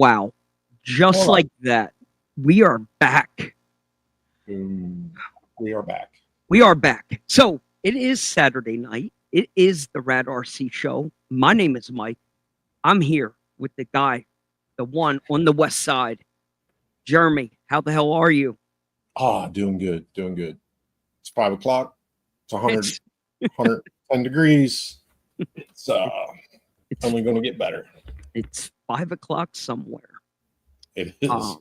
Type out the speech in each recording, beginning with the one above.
Wow. Just like that, we are back. We are back. We are back. So it is Saturday night. It is the Rad RC show. My name is Mike. I'm here with the guy, the one on the west side. Jeremy, how the hell are you? Doing good. Doing good. It's 5 o'clock. It's 110 degrees. It's only going to get better. It's 5 o'clock somewhere. It is.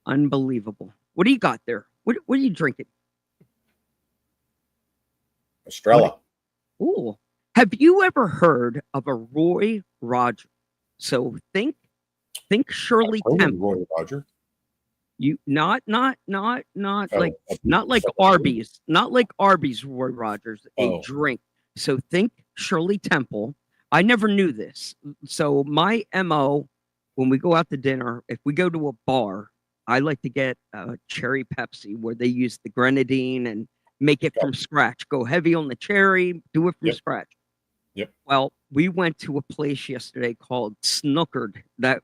Unbelievable. What do you got there? What are you drinking? Estrella. Oh, have you ever heard of a Roy Roger? So think Shirley Temple. Roy Roger. You not like Arby's, not like Arby's Roy Rogers, a drink. So think Shirley Temple. I never knew this. So my MO when we go out to dinner, if we go to a bar, I like to get a cherry Pepsi where they use the grenadine and make it from scratch. Go heavy on the cherry, do it from scratch. Yep. Well, we went to a place yesterday called Snookered. That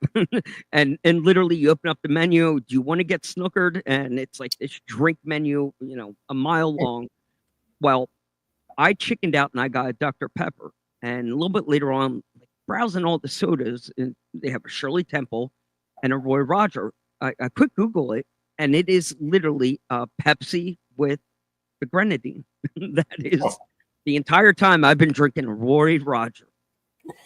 and literally you open up the menu. Do you want to get snookered? And it's like this drink menu, a mile long. Well, I chickened out and I got a Dr. Pepper. And a little bit later on, browsing all the sodas, and they have a Shirley Temple and a Roy Roger. I quick Google it, and it is literally a Pepsi with the grenadine. That is the entire time I've been drinking a Roy Roger.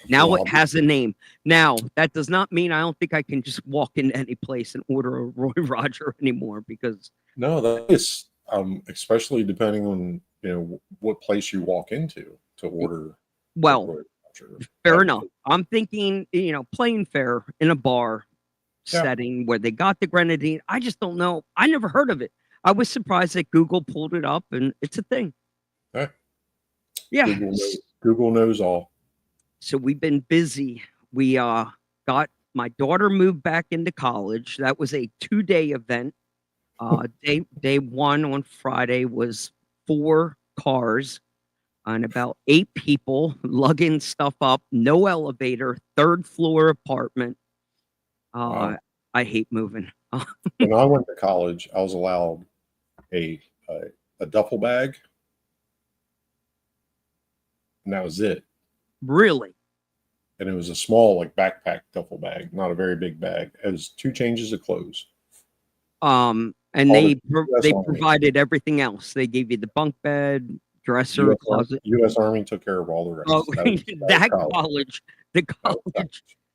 Now it has a name. Now, that does not mean I don't think I can just walk into any place and order a Roy Roger anymore because... No, that is, especially depending on, what place you walk into to order. Well, fair enough. I'm thinking, plain fare in a bar setting where they got the grenadine. I just don't know. I never heard of it. I was surprised that Google pulled it up, and it's a thing. Yeah. Google knows all. So we've been busy. We got my daughter moved back into college. That was a 2-day event. Day one on Friday was 4 cars and about 8 people lugging stuff up. No elevator, 3rd floor apartment. I hate moving. When I went to college, I was allowed a duffel bag, and that was it. Really? And it was a small, backpack duffel bag, not a very big bag. It was 2 changes of clothes. And they provided everything else. They gave you the bunk bed, dresser, closet. U.S. Army took care of all the rest. Oh,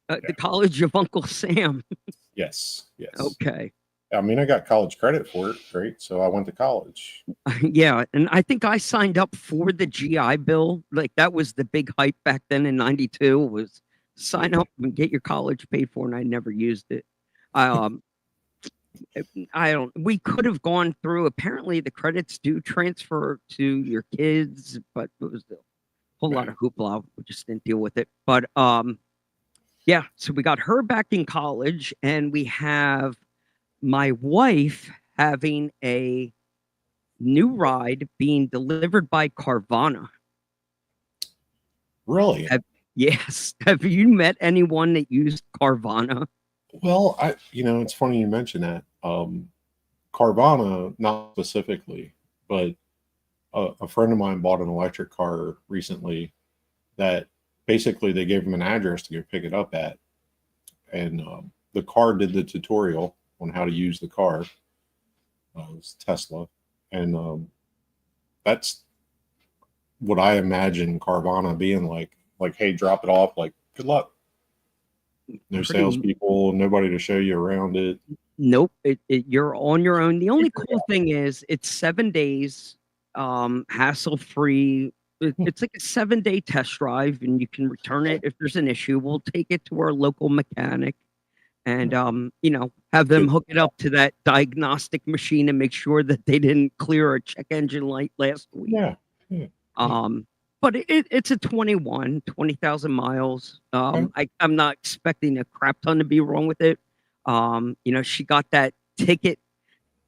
the college of Uncle Sam. Yes. Okay. I mean, I got college credit for it, right? So I went to college. Yeah, and I think I signed up for the GI Bill. Like that was the big hype back then in '92. Was sign up and get your college paid for, and I never used it. We could have gone through. Apparently, the credits do transfer to your kids, but it was a whole lot of hoopla. We just didn't deal with it. But yeah, so we got her back in college, and we have my wife having a new ride being delivered by Carvana. Really? Yes. Have you met anyone that used Carvana? Well, it's funny you mention that. Carvana, not specifically, but a friend of mine bought an electric car recently that basically they gave him an address to go pick it up at. And the car did the tutorial on how to use the car. It was Tesla. And that's what I imagine Carvana being like, hey, drop it off, good luck. No salespeople, nobody to show you around it. Nope, you're on your own. The only cool thing is it's 7 days, hassle-free. It's like a 7-day test drive, and you can return it if there's an issue. We'll take it to our local mechanic and, have them hook it up to that diagnostic machine and make sure that they didn't clear a check engine light last week. Yeah. But it's a 20,000 miles. I'm not expecting a crap ton to be wrong with it. She got that ticket,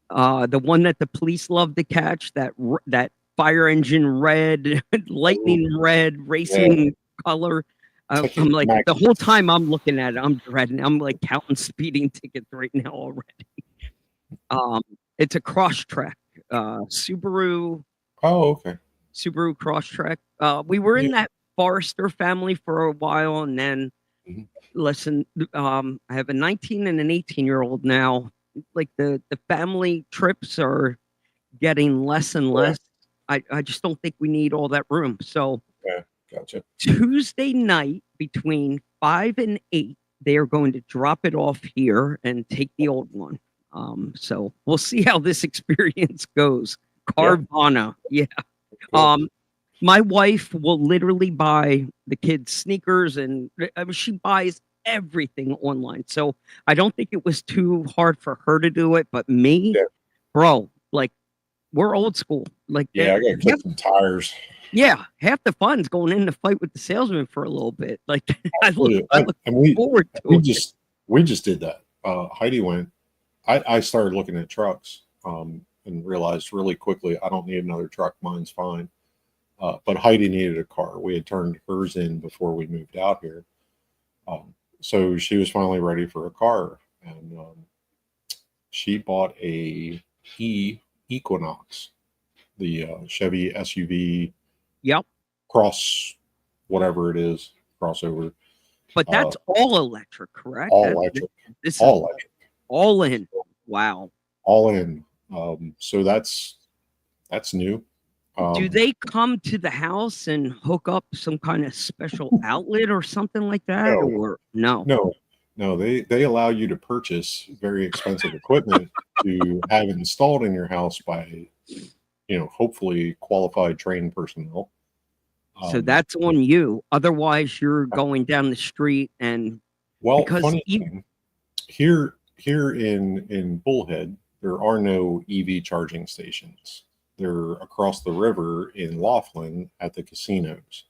the one that the police love to catch, that fire engine red, lightning red, racing color. I'm like, the whole time I'm looking at it, I'm dreading. I'm like counting speeding tickets right now already. It's a Crosstrek, Subaru. Oh, okay. Subaru Crosstrek. We were in that Forester family for a while, and then listen, I have a 19 and an 18-year-old now. Like the family trips are getting less and less. I just don't think we need all that room. So gotcha. Tuesday night between 5 and 8, they are going to drop it off here and take the old one. So we'll see how this experience goes. Carvana, my wife will literally buy the kids sneakers, and she buys everything online. So I don't think it was too hard for her to do it, but me, bro, like we're old school. Like I gotta kick some tires. Yeah, half the fun's going in to fight with the salesman for a little bit. Like I look forward to it. We just did that. Heidi went. I started looking at trucks and realized really quickly I don't need another truck. Mine's fine. But Heidi needed a car. We had turned hers in before we moved out here. So she was finally ready for a car, and she bought a Equinox, the Chevy SUV. Yep. Cross, whatever it is, crossover. But that's all electric, correct? All electric. This is all electric. All in. Wow. All in. So that's new. Do they come to the house and hook up some kind of special outlet or something like that? Or no? No, they allow you to purchase very expensive equipment to have installed in your house by, hopefully qualified trained personnel. So that's on you. Otherwise, you're going down the street and funny thing, here in Bullhead, there are no EV charging stations. They're across the river in Laughlin at the casinos.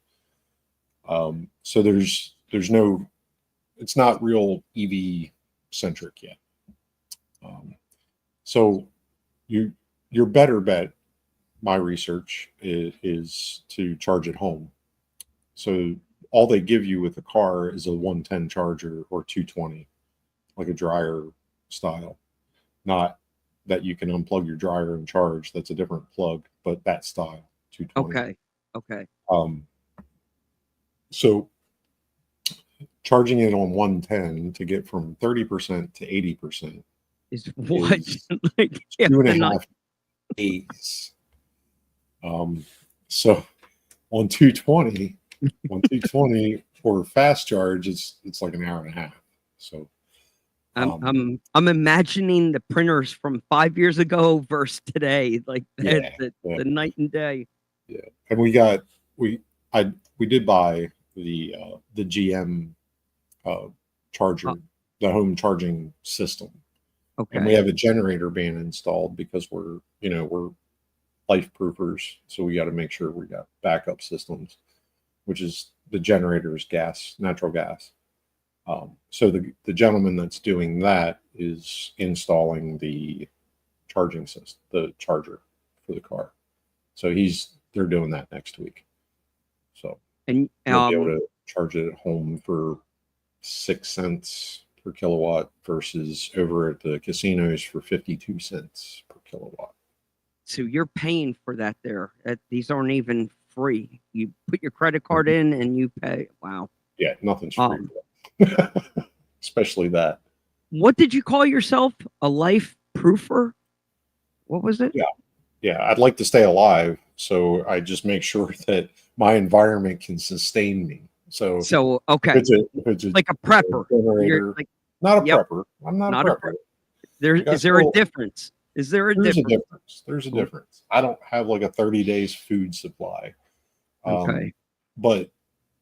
So there's no, it's not real EV centric yet. So your better bet, my research is to charge at home. So all they give you with the car is a 110 charger or 220, like a dryer style, not that you can unplug your dryer and charge. That's a different plug, but that style, 220. Okay. So charging it on 110 to get from 30% to 80% is what? Like 2.5 days. So on 220 for fast charge, it's like an hour and a half. So I'm imagining the printers from 5 years ago versus today, like the night and day. Yeah, and we did buy the GM charger, the home charging system. Okay. And we have a generator being installed because we're life proofers, so we got to make sure we got backup systems, which is the generator is natural gas. So the gentleman that's doing that is installing the charging system, the charger for the car. So they're doing that next week. So we'll be able to charge it at home for 6 cents per kilowatt versus over at the casinos for 52 cents per kilowatt. So you're paying for that there. These aren't even free. You put your credit card in and you pay. Wow. Yeah, nothing's free. Especially that. What did you call yourself? A life proofer? What was it? Yeah. I'd like to stay alive, so I just make sure that my environment can sustain me. So okay, if it's like a prepper. Not a prepper. I'm not a prepper. Is there a difference? Is there a difference? There's a difference. I don't have like a 30 days food supply. Okay. But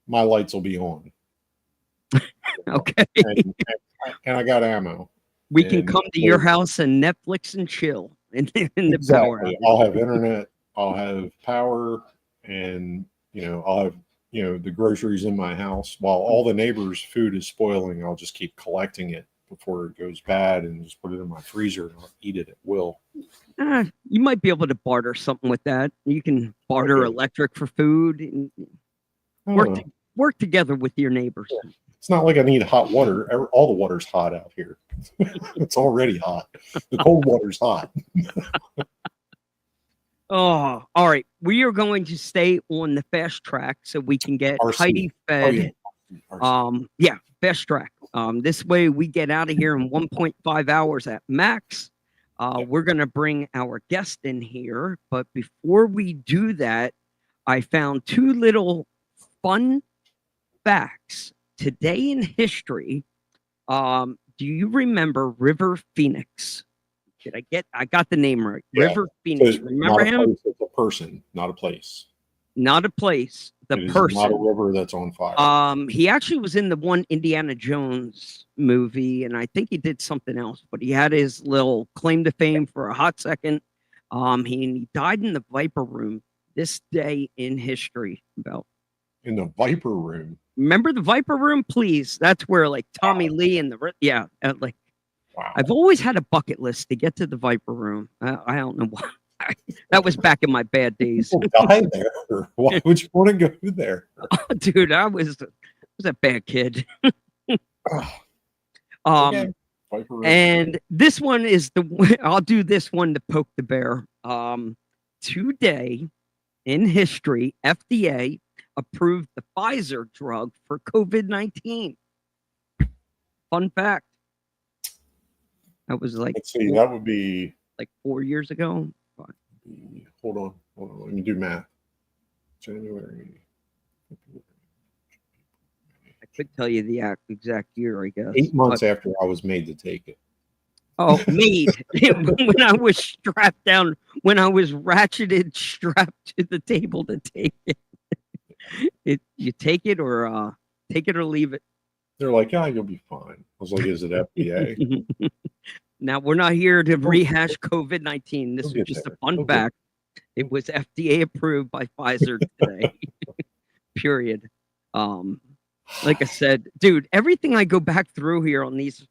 my lights will be on. Okay. And I got ammo. We can come to your house and Netflix and chill in the power. I'll have internet. I'll have power, and I'll have the groceries in my house. While all the neighbors' food is spoiling, I'll just keep collecting it before it goes bad and just put it in my freezer and I'll eat it at will. You might be able to barter something with that. You can barter electric for food. work together with your neighbors. It's not like I need hot water. All the water's hot out here. It's already hot. The cold water's hot. Oh, all right. We are going to stay on the fast track so we can get RC. Heidi fed. RC. Yeah, fast track. This way we get out of here in 1.5 hours at max. We're going to bring our guest in here, but before we do that, I found two little fun facts. Today in history, do you remember River Phoenix? I got the name right. Yeah. River Phoenix. So remember him? Place, it's a person, not a place. Not a place. The It is person. not a river that's on fire. He actually was in the one Indiana Jones movie, and I think he did something else, but he had his little claim to fame for a hot second. He died in the Viper Room this day in history. In the Viper Room. Remember the Viper Room, please? That's where like Tommy Lee and like. Wow. I've always had a bucket list to get to the Viper Room. I don't know why. That was back in my bad days. Die there. Why would you want to go there? Dude, I was a bad kid. Okay. And this one is I'll do this one to poke the bear. Today in history, FDA approved the Pfizer drug for COVID-19. Fun fact. That was like, let's see, that would be like 4 years ago. Hold on. Let me do math. January. I could tell you the exact year, I guess. 8 months after I was made to take it. Oh, made. When I was strapped down, when I was ratcheted, strapped to the table to take it. You take it or leave it. They're like, yeah, you'll be fine. I was like, is it FDA? Now, we're not here to rehash COVID-19. This is just a fun fact. It was FDA approved by Pfizer today. Period. Like I said, dude, everything I go back through here on these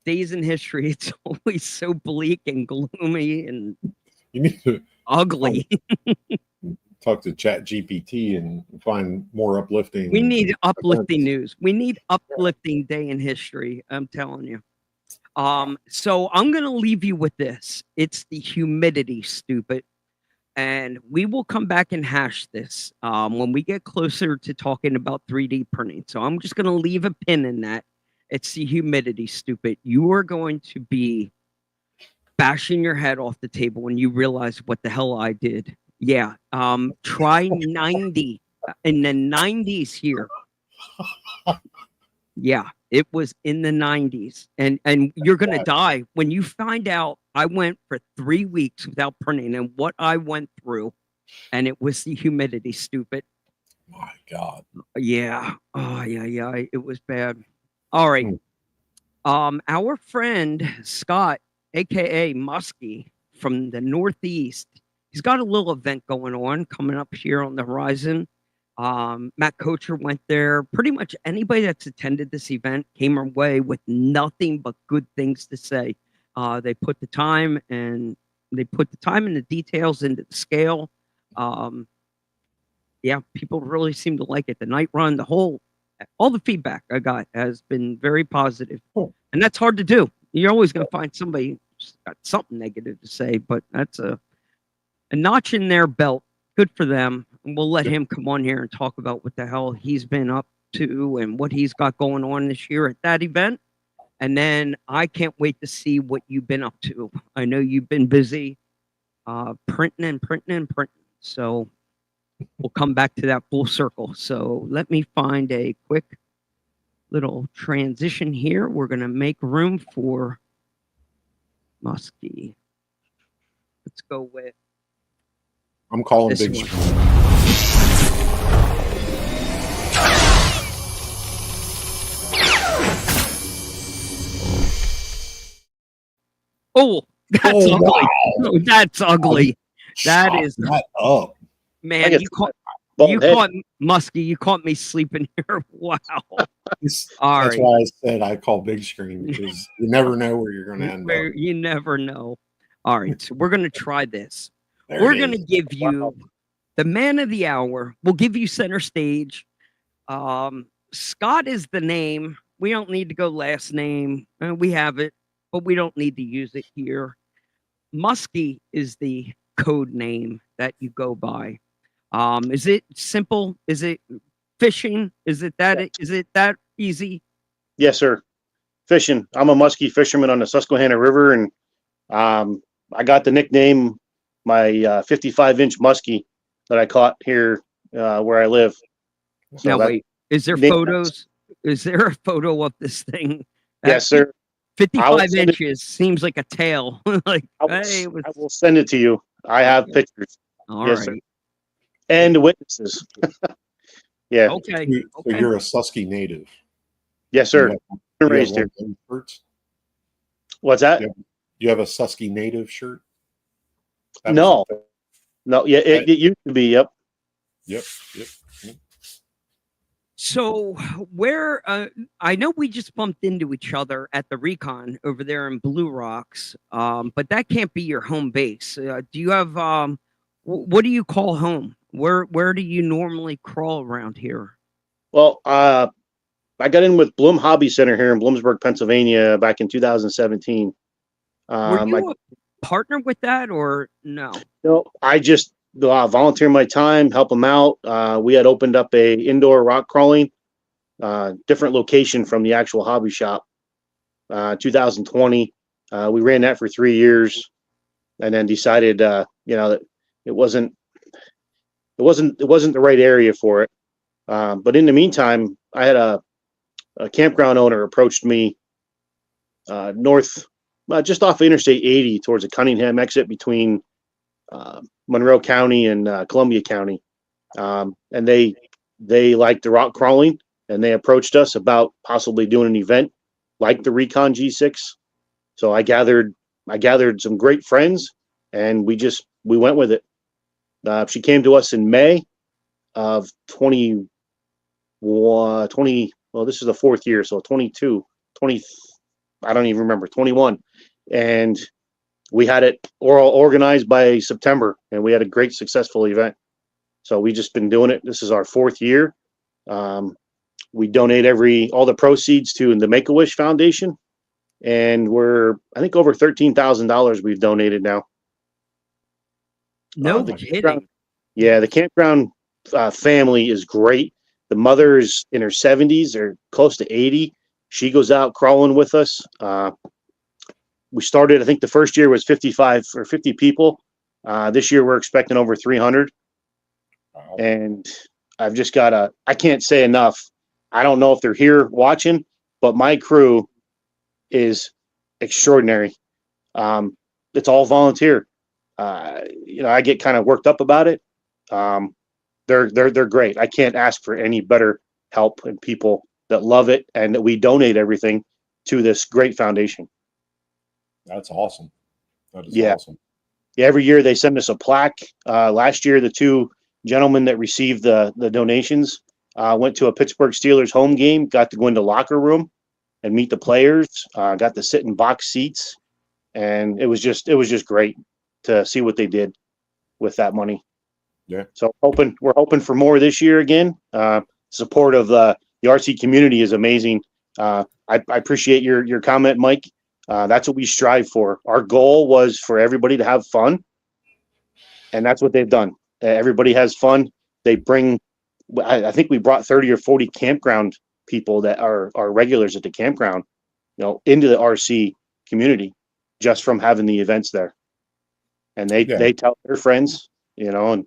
days in history, it's always so bleak and gloomy and you need to ugly. Talk to Chat GPT and find more uplifting. We need uplifting news. We need uplifting day in history. I'm telling you. So I'm going to leave you with this. It's the humidity, stupid. And we will come back and hash this when we get closer to talking about 3D printing. So I'm just going to leave a pin in that. It's the humidity, stupid. You are going to be bashing your head off the table when you realize what the hell I did. Yeah. Try 90 in the 90s here. Yeah, it was in the 90s. And you're going to die when you find out I went for 3 weeks without printing and what I went through. And it was the humidity, stupid. My God. Yeah. Oh, yeah. It was bad. All right. Our friend Scott, aka Musky from the Northeast, he's got a little event going on coming up here on the horizon. Matt Kocher went there. Pretty much anybody that's attended this event came away with nothing but good things to say. They put the time and the details into the scale. Yeah, people really seem to like it. The night run, all the feedback I got has been very positive. Cool. And that's hard to do. You're always going to find somebody who's got something negative to say, but that's a notch in their belt. Good for them. And we'll let him come on here and talk about what the hell he's been up to and what he's got going on this year at that event. And then I can't wait to see what you've been up to. I know you've been busy printing. So we'll come back to that full circle. So let me find a quick little transition here. We're going to make room for Musky. Let's go with. I'm calling big screen. Oh, that's ugly. Wow. Oh, that's ugly. That Shut is that up. Man, you caught Musky. You caught me sleeping here. Wow. That's right. why I said I call big screen, because you never know where you're going to end up. You never know. All right, so we're going to try this. There We're it going to is. give you the man of the hour. We'll give you center stage. Scott is the name. We don't need to go last name. We have it, but we don't need to use it here. Musky is the code name that you go by. Is it simple? Is it fishing? Is it that easy? Yes, sir. Fishing. I'm a musky fisherman on the Susquehanna River, and I got the nickname my 55-inch muskie that I caught here where I live. So Now wait, is there photos? Is there a photo of this thing? Yes, sir. 55 inches seems like a tail. Like, I will send it to you. I have pictures. All yes, right. sir. And witnesses. Yeah. Okay. So you're a Susky native. Yes, sir. You Raised have here. shirts? What's that? You have a Susky native shirt? No. No. Yeah, it used to be. Yep. Yep. So where I know we just bumped into each other at the Recon over there in Blue Rocks, but that can't be your home base. Do you have what do you call home? Where do you normally crawl around here? Well, I got in with Bloom Hobby Center here in Bloomsburg, Pennsylvania, back in 2017. Were you a partner with that or no? No, I just volunteer my time, help them out. We had opened up a indoor rock crawling, different location from the actual hobby shop. 2020, we ran that for 3 years, and then decided, that it wasn't the right area for it. But in the meantime, I had a campground owner approached me north, just off Interstate 80 towards the Cunningham exit between Monroe County and Columbia County. And they liked the rock crawling, and they approached us about possibly doing an event like the Recon G6. So I gathered some great friends, and we went with it. She came to us in May of 20, well, this is the 4th year, so 22, 20, I don't even remember, 21. And we had it all organized by September, and we had a great, successful event. So we just been doing it. This is our 4th year. We donate all the proceeds to the Make-A-Wish Foundation, and I think over $13,000 we've donated now. No kidding. Yeah, the campground family is great. The mother's in her 70s or close to 80. She goes out crawling with us. We started, I think the first year was 55 or 50 people. This year we're expecting over 300. Wow. And I've just I can't say enough. I don't know if they're here watching, but my crew is extraordinary. It's all volunteer. I get kind of worked up about it. They're great. I can't ask for any better help and people that love it, and that we donate everything to this great foundation. That's awesome. That is awesome. Yeah, every year they send us a plaque. Last year, the 2 gentlemen that received the donations went to a Pittsburgh Steelers home game, got to go into locker room and meet the players, got to sit in box seats, and it was just great to see what they did with that money. Yeah. So we're hoping for more this year again. Support of the RC community is amazing. I appreciate your comment, Mike. That's what we strive for. Our goal was for everybody to have fun, and that's what they've done. Everybody has fun. They bring, I think we brought 30 or 40 campground people that are regulars at the campground, into the RC community just from having the events there. And they tell their friends, and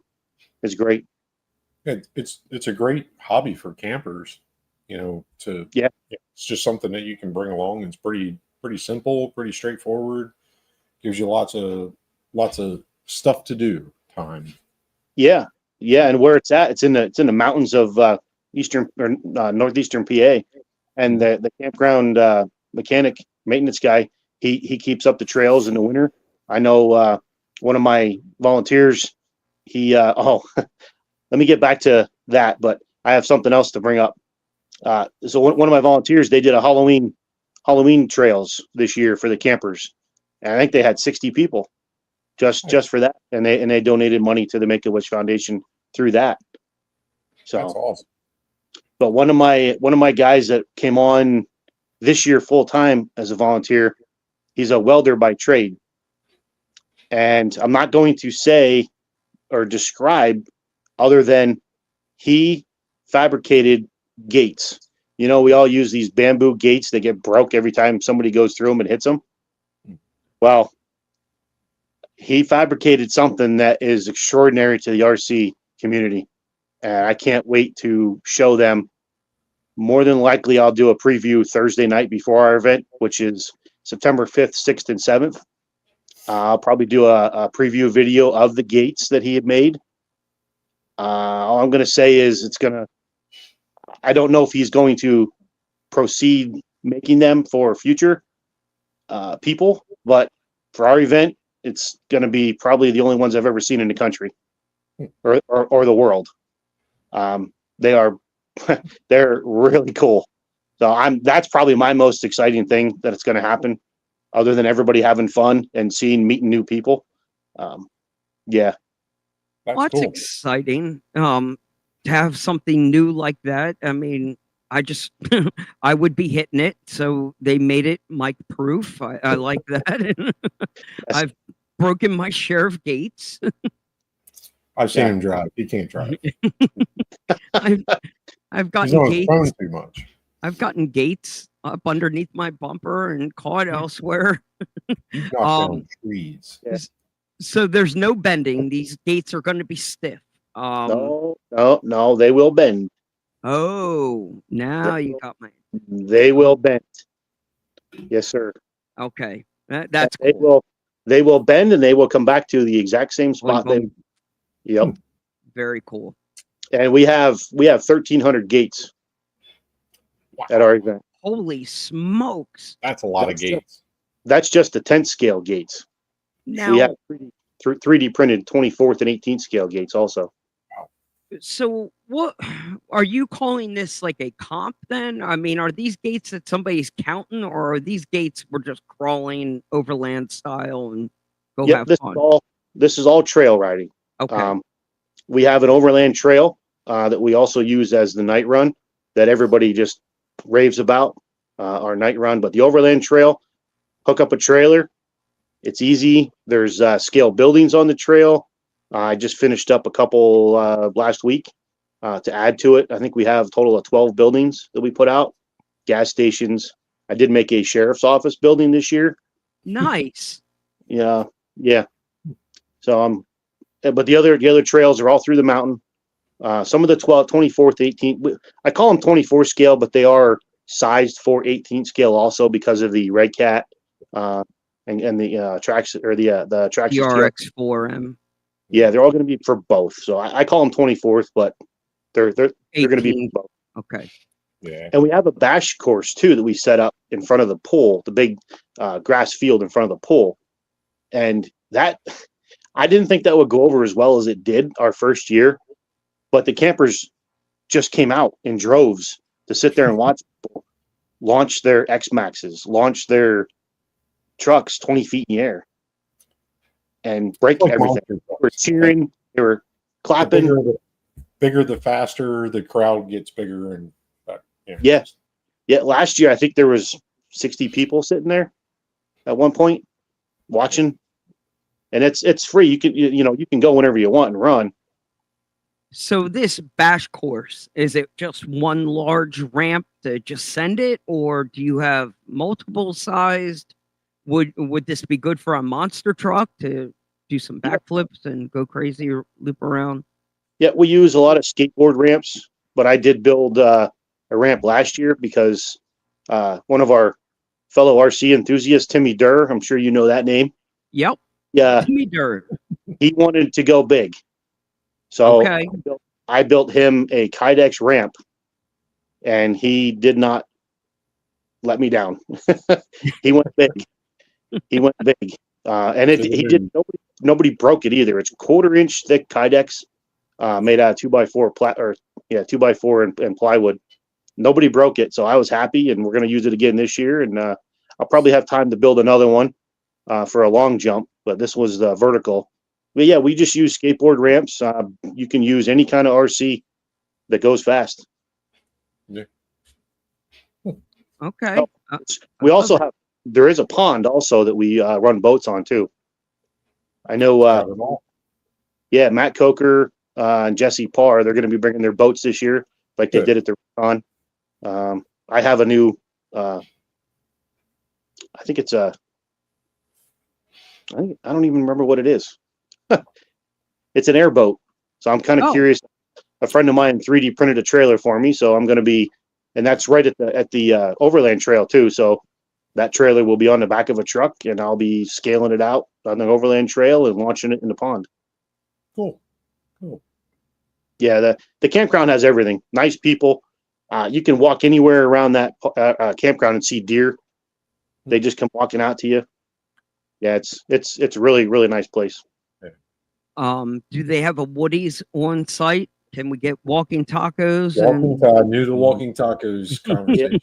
it's great. It's a great hobby for campers, it's just something that you can bring along. It's pretty simple, pretty straightforward. Gives you lots of stuff to do. Time. Yeah, and where it's at, it's in the mountains of eastern or northeastern PA, and the campground mechanic maintenance guy, he keeps up the trails in the winter. I know one of my volunteers, let me get back to that, but I have something else to bring up. So one of my volunteers, they did a Halloween trails this year for the campers, and I think they had 60 people just for that, and they donated money to the Make-A-Wish Foundation through that. So that's awesome. But one of my guys that came on this year full time as a volunteer, he's a welder by trade. And I'm not going to say or describe other than he fabricated gates. You know, we all use these bamboo gates that get broke every time somebody goes through them and hits them. Well, he fabricated something that is extraordinary to the RC community. And I can't wait to show them. More than likely, I'll do a preview Thursday night before our event, which is September 5th, 6th, and 7th. I'll probably do a preview video of the gates that he had made. All I'm going to say is I don't know if he's going to proceed making them for future people, but for our event, it's going to be probably the only ones I've ever seen in the country or the world. They're really cool. So that's probably my most exciting thing that it's going to happen, other than everybody having fun and meeting new people. Yeah. That's cool. Exciting. To have something new like that. I mean, I would be hitting it. So they made it mic proof. I like that. I've broken my share of gates. I've seen him drive. He can't drive. I've gotten gates too much. I've gotten gates up underneath my bumper and caught elsewhere. Trees. Yeah. So there's no bending. These gates are going to be stiff. No, they will bend. Oh, now you got my. They will bend. Yes, sir. Okay, that's cool. They will bend and they will come back to the exact same spot. Yep. Very cool. And we have 1,300 gates at our event. Holy smokes! That's a lot of gates. That's just the 10th scale gates. Now we have 3D printed 24th and 18th scale gates also. So what are you calling this, like a comp then? I mean, are these gates that somebody's counting, or are these gates we're just crawling overland style and go have fun? This is all trail riding. Okay. We have an overland trail that we also use as the night run that everybody just raves about, our night run. But the overland trail, hook up a trailer. It's easy. There's scale buildings on the trail. I just finished up a couple last week to add to it. I think we have a total of 12 buildings that we put out, gas stations. I did make a sheriff's office building this year. Nice. Yeah. So but the other trails are all through the mountain. Some of the 24th, 18th, I call them 24 scale, but they are sized for 18 scale also because of the Red Cat and the tracks or the tracks. RX4M. Yeah, they're all going to be for both. So I call them 24th, but they're going to be for both. Okay. Yeah. And we have a bash course too that we set up in front of the pool, the big grass field in front of the pool, and that I didn't think that would go over as well as it did our first year, but the campers just came out in droves to sit there and watch people launch their X-Maxes, launch their trucks 20 feet in the air, and break everything. They were cheering, they were clapping. The bigger, the faster the crowd gets bigger. And yeah. Last year, I think there was 60 people sitting there at one point watching, and it's free. You can go whenever you want and run. So this bash course, is it just one large ramp to just send it, or do you have multiple sized? Would this be good for a monster truck to do some backflips and go crazy or loop around? Yeah, we use a lot of skateboard ramps, but I did build a ramp last year because one of our fellow RC enthusiasts, Timmy Durr, I'm sure you know that name. Yep. Yeah. Timmy Durr. He wanted to go big. So okay. I built him a Kydex ramp, and he did not let me down. He went big. And he did. Nobody broke it either. It's 1/4 inch thick Kydex, made out of 2x4 2x4 and plywood. Nobody broke it, so I was happy, and we're going to use it again this year. And I'll probably have time to build another one for a long jump, but this was the vertical. But yeah, we just use skateboard ramps. You can use any kind of RC that goes fast. Okay. Oh, we also have, there is a pond also that we run boats on too. I know, Got it all. yeah, Matt Coker and Jesse Parr, they're going to be bringing their boats this year, like they Good. did at the Recon. I have a new, I think it's a, I don't even remember what it is. It's an airboat. So I'm kind of Oh. curious. A friend of mine 3D printed a trailer for me, so I'm going to be, and that's right at the overland trail too. So that trailer will be on the back of a truck, and I'll be scaling it out on the overland trail and launching it in the pond. Cool. Yeah, the campground has everything. Nice people. You can walk anywhere around that campground and see deer. They just come walking out to you. Yeah, it's really, really nice place. Do they have a Woody's on site? Can we get walking tacos? New to walking tacos conversation.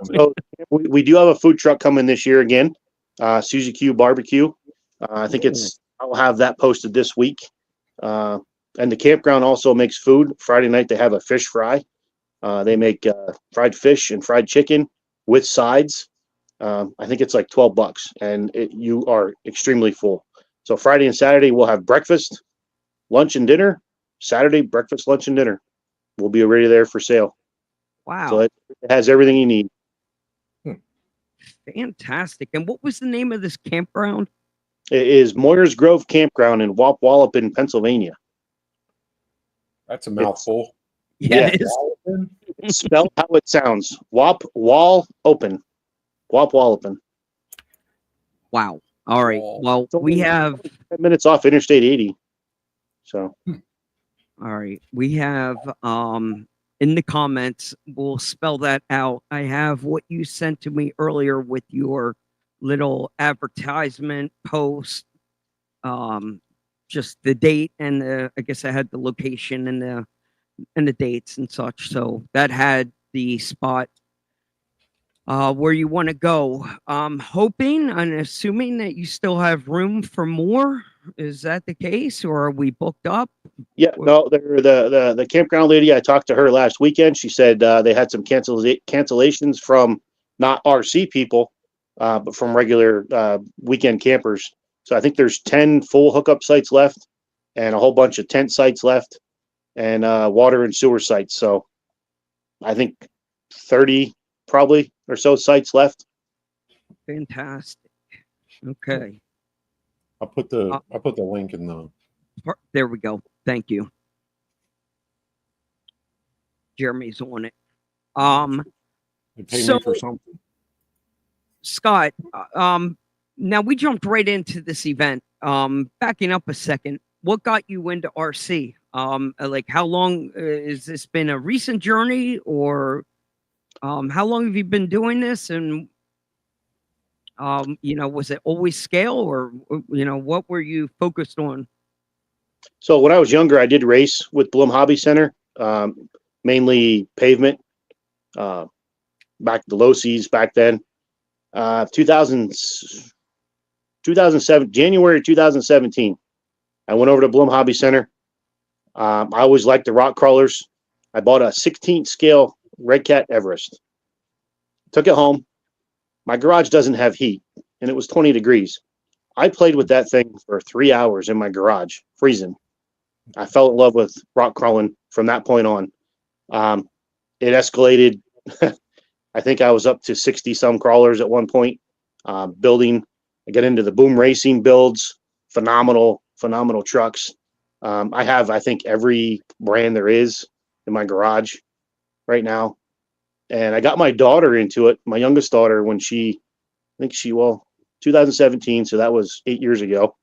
So we do have a food truck coming this year again, Suzy Q Barbecue. I think I'll have that posted this week. And the campground also makes food. Friday night they have a fish fry. They make fried fish and fried chicken with sides. I think it's like $12, and you are extremely full. So Friday and Saturday we'll have breakfast, lunch, and dinner. Saturday breakfast, lunch, and dinner will be already there for sale. Wow. So it has everything you need. Fantastic. And what was the name of this campground? It is Moyers Grove Campground in Wallopin, Pennsylvania. That's a mouthful. Yeah, it is. It's spelled how it sounds. Wallopin. Wallopin. Wow. All right. Well, we have 10 minutes off Interstate 80. So all right. We have in the comments, we'll spell that out. I have what you sent to me earlier with your little advertisement post. Just the date and I guess I had the location and the dates and such. So that had the spot where you want to go. Hoping and assuming that you still have room for more. Is that the case, or are we booked up? yeah, no, the campground lady, I talked to her last weekend. She said they had some cancellations from not RC people, but from regular weekend campers. So I think there's 10 full hookup sites left and a whole bunch of tent sites left and water and sewer sites. So I think 30 probably or so sites left. Fantastic. Okay. I'll put the link in the. There we go. Thank you. Jeremy's on it. They pay So- me for something. Scott, now we jumped right into this event. Backing up a second, what got you into RC? Like how long has this been a recent journey, or how long have you been doing this? And was it always scale, or what were you focused on? So when I was younger, I did race with Bloom Hobby Center, mainly pavement, back the low seas back then. 2007, January 2017, I went over to Bloom Hobby Center. I always liked the rock crawlers. I bought a 16th scale Red Cat Everest. Took it home. My garage doesn't have heat, and it was 20 degrees. I played with that thing for 3 hours in my garage, freezing. I fell in love with rock crawling from that point on. It escalated. I think I was up to 60 some crawlers at one point. Building, I get into the Boomracing builds, phenomenal trucks. I have, I think, every brand there is in my garage right now. And I got my daughter into it, my youngest daughter, when 2017. So that was 8 years ago.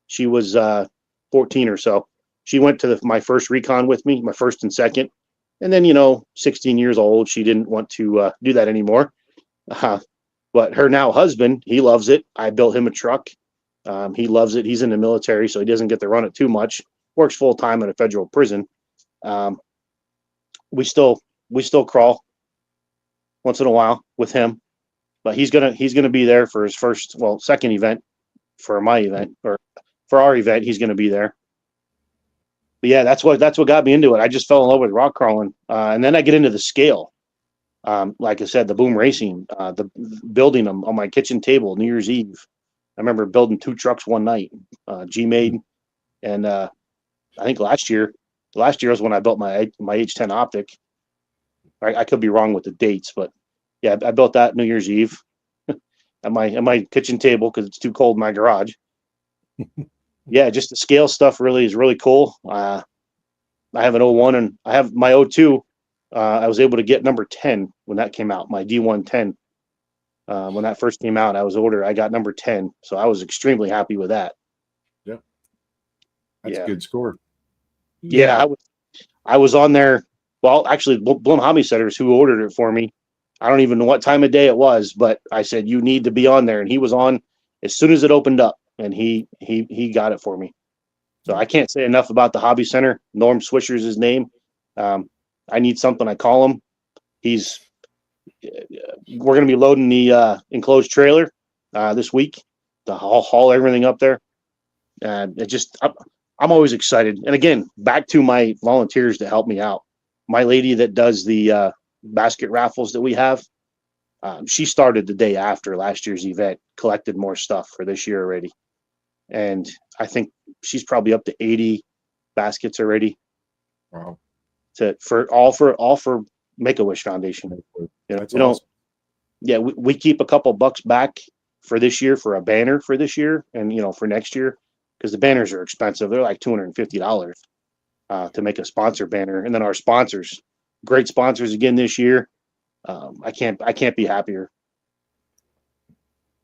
She was 14 or so. She went to my first recon with me, my first and second. And then, 16 years old, she didn't want to do that anymore. But her now husband, he loves it. I built him a truck. He loves it. He's in the military, so he doesn't get to run it too much. Works full time in a federal prison. We still crawl once in a while with him, but he's gonna be there for his second event for my event, or for our event. He's gonna be there. But yeah, that's what got me into it. I just fell in love with rock crawling, and then I get into the scale. Like I said, the Boomracing, the building them on my kitchen table New Year's Eve. I remember building 2 trucks one night, G-made, and I think last year was when I built my H10 optic. I could be wrong with the dates, but yeah, I built that New Year's Eve at my kitchen table because it's too cold in my garage. Yeah, just the scale stuff is really cool. I have an 01 and I have my 02. I was able to get number 10 when that came out, my D110. When that first came out, I got number 10. So I was extremely happy with that. Yeah. That's a good score. Yeah, I was on there. Well, actually, Blum Hobby Centers who ordered it for me. I don't even know what time of day it was, but I said, you need to be on there. And he was on as soon as it opened up, and he got it for me. So I can't say enough about the Hobby Center. Norm Swisher's his name. I need something, I call him. We're going to be loading the enclosed trailer this week to haul everything up there. I'm always excited. And again, back to my volunteers to help me out. My lady that does the basket raffles that we have, she started the day after last year's event, collected more stuff for this year already. And I think she's probably up to 80 baskets already. Wow. For Make-A-Wish Foundation. That's awesome. Yeah, we keep a couple bucks back for this year for a banner for this year and for next year, because the banners are expensive. They're like $250 to make a sponsor banner. And then our sponsors, great sponsors again this year. I can't be happier.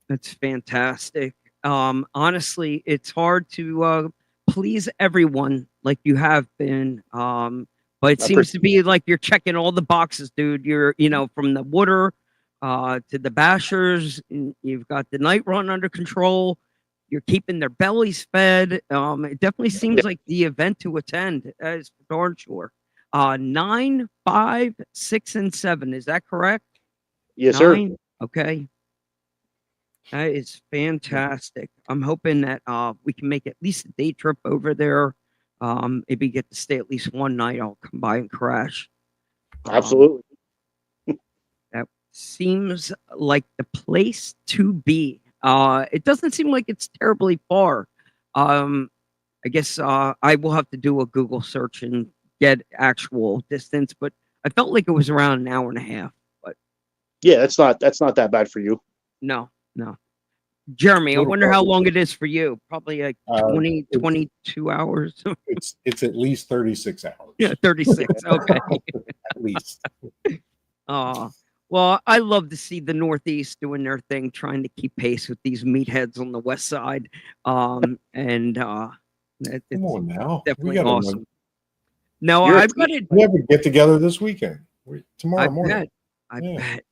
That's fantastic. Honestly, it's hard to please everyone like you have been. But it seems to be like you're checking all the boxes, dude. You're, from the Wooder to the Bashers, you've got the Night Run under control. You're keeping their bellies fed. It definitely seems like the event to attend, as for darn sure. 9, 5, 6, and 7. Is that correct? Yes, 9? sir. Okay. That is fantastic. I'm hoping that we can make at least a day trip over there. Maybe get to stay at least one night. I'll come by and crash. Absolutely. That seems like the place to be. It doesn't seem like it's terribly far. I guess I will have to do a Google search and get actual distance, but I felt like it was around an hour and a half. But yeah, that's not that bad for you. No. Jeremy, I wonder how long it is for you. Probably like 22 hours. It's at least 36 hours. Yeah, 36. Okay. At least. Well, I love to see the Northeast doing their thing, trying to keep pace with these meatheads on the West Side. Come on now. Definitely awesome. No, I've got it. We have a get together this weekend. Tomorrow morning. I bet.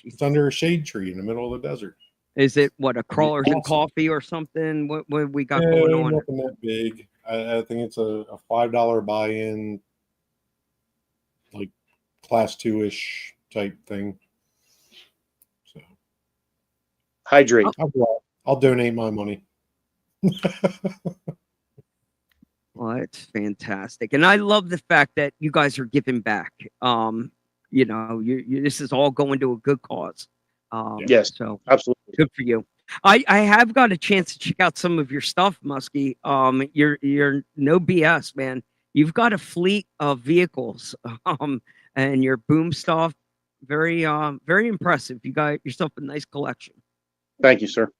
It's under a shade tree in the middle of the desert. Is it a crawlers and coffee or something? What we got going on? Nothing that big. I think it's a $5 buy-in, like class 2-ish type thing. So hydrate. I'll donate my money. Well, it's fantastic, and I love the fact that you guys are giving back. This is all going to a good cause. Yes, so absolutely good for you. I have got a chance to check out some of your stuff, Musky. You're no BS, man. You've got a fleet of vehicles, and your boom stuff, very impressive. You got yourself a nice collection. Thank you, sir.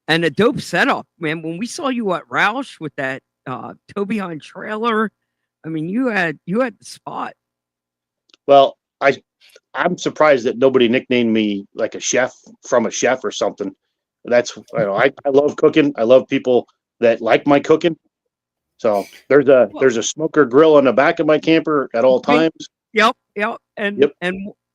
And a dope setup, man. When we saw you at Roush with that tow behind trailer, I mean, you had the spot. Well, I'm surprised that nobody nicknamed me like a chef from a chef or something. That's I love cooking. I love people that like my cooking. So there's a smoker grill on the back of my camper at all times. Yep. And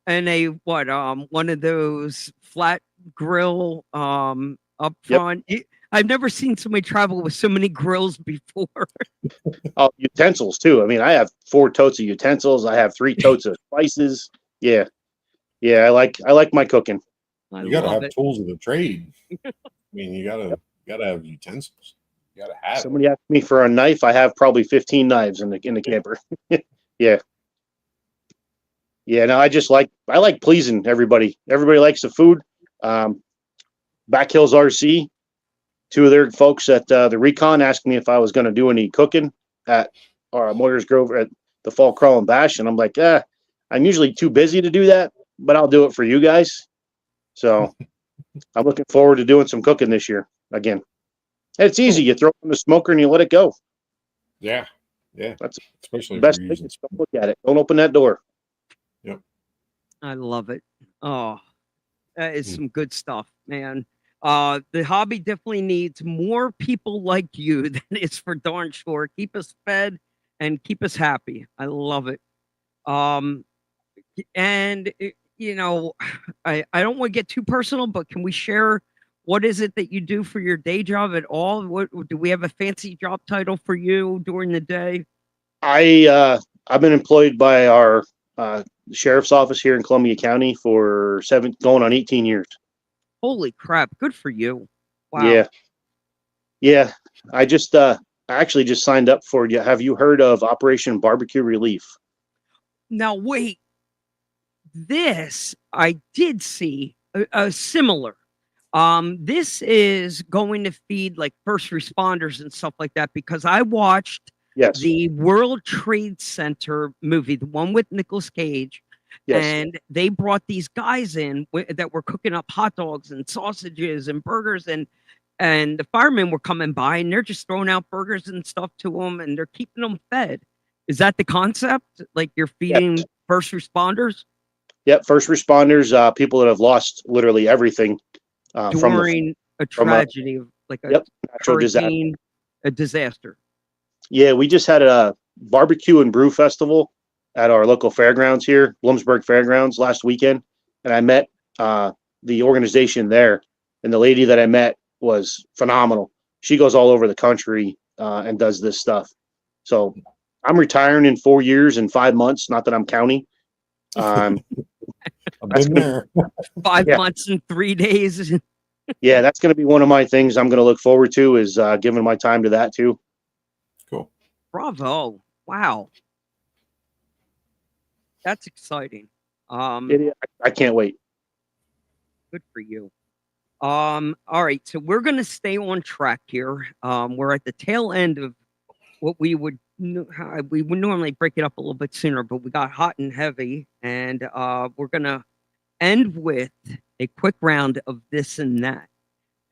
a one of those flat grill up front. Yep. I've never seen somebody travel with so many grills before. Oh, utensils too. I mean, I have 4 totes of utensils. I have 3 totes of spices. Yeah. I like my cooking. You gotta have tools of the trade. I mean, you gotta have utensils. You gotta have. Somebody asked me for a knife. I have probably 15 knives in the camper. Yeah. Yeah, no, I like pleasing everybody. Everybody likes the food. Back Hills RC, two of their folks at the Recon asked me if I was going to do any cooking at Moyers Grove at the Fall Crawl and Bash, and I'm like, I'm usually too busy to do that, but I'll do it for you guys. So I'm looking forward to doing some cooking this year again. And it's easy. You throw it in the smoker and you let it go. Yeah. That's Especially the best if you're thing. using. Don't look at it. Don't open that door. Yep. I love it. Oh, that is Mm. some good stuff, man. The hobby definitely needs more people like you. That is for darn sure. Keep us fed and keep us happy. I love it. And you know, I don't want to get too personal, but can we share what is it that you do for your day job at all? What do we have a fancy job title for you during the day? I've been employed by our sheriff's office here in Columbia County for going on 18 years. Holy crap! Good for you. Wow. Yeah. I actually just signed up for you. Have you heard of Operation Barbecue Relief? Now wait. This I did see a similar. This is going to feed like first responders and stuff like that because I watched Yes. the World Trade Center movie, the one with Nicolas Cage, Yes. and they brought these guys in that were cooking up hot dogs and sausages and burgers, and the firemen were coming by and they're just throwing out burgers and stuff to them, and they're keeping them fed. Is that the concept? Like you're feeding first responders? Yep. First responders, people that have lost literally everything During a tragedy of like a natural disaster. hurricane, a disaster. Yeah, we just had a barbecue and brew festival at our local fairgrounds here, Bloomsburg Fairgrounds, last weekend, and I met the organization there, and the lady that I met was phenomenal. She goes all over the country and does this stuff. So I'm retiring in 4 years and 5 months. Not that I'm counting. I've been there. 5 months and 3 days. Yeah, that's going to be one of my things I'm going to look forward to is giving my time to that too. Cool. Bravo. Wow. That's exciting. I can't wait. Good for you. All right. So we're going to stay on track here. We're at the tail end of what we would normally break it up a little bit sooner, but we got hot and heavy, and we're going to end with a quick round of this and that.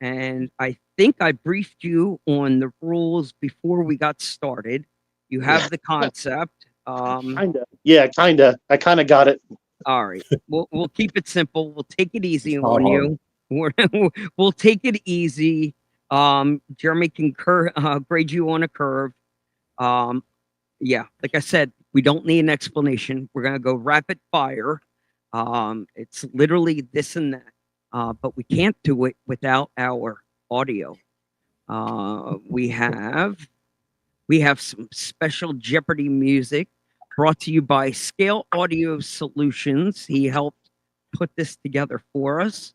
And I think I briefed you on the rules before we got started. You have the concept. Kinda. Yeah, kinda. I kind of got it. All right. We'll keep it simple. We'll take it easy on you. We'll take it easy. Jeremy can grade you on a curve. Yeah, like I said, we don't need an explanation. We're gonna go rapid fire. It's literally this and that. But we can't do it without our audio. We have some special Jeopardy music brought to you by Scale Audio Solutions. He helped put this together for us.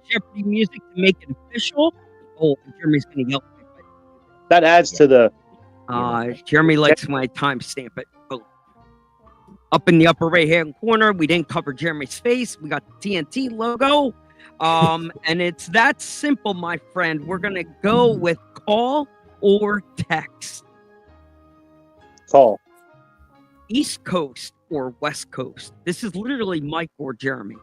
Jeopardy music to make it official. Oh, Jeremy's going to yell. That adds to the. Jeremy likes when I timestamp it. Oh. Up in the upper right hand corner, we didn't cover Jeremy's face. We got the TNT logo. And it's that simple, my friend. We're going to go with call or text. Call. East Coast or West Coast. This is literally Mike or Jeremy.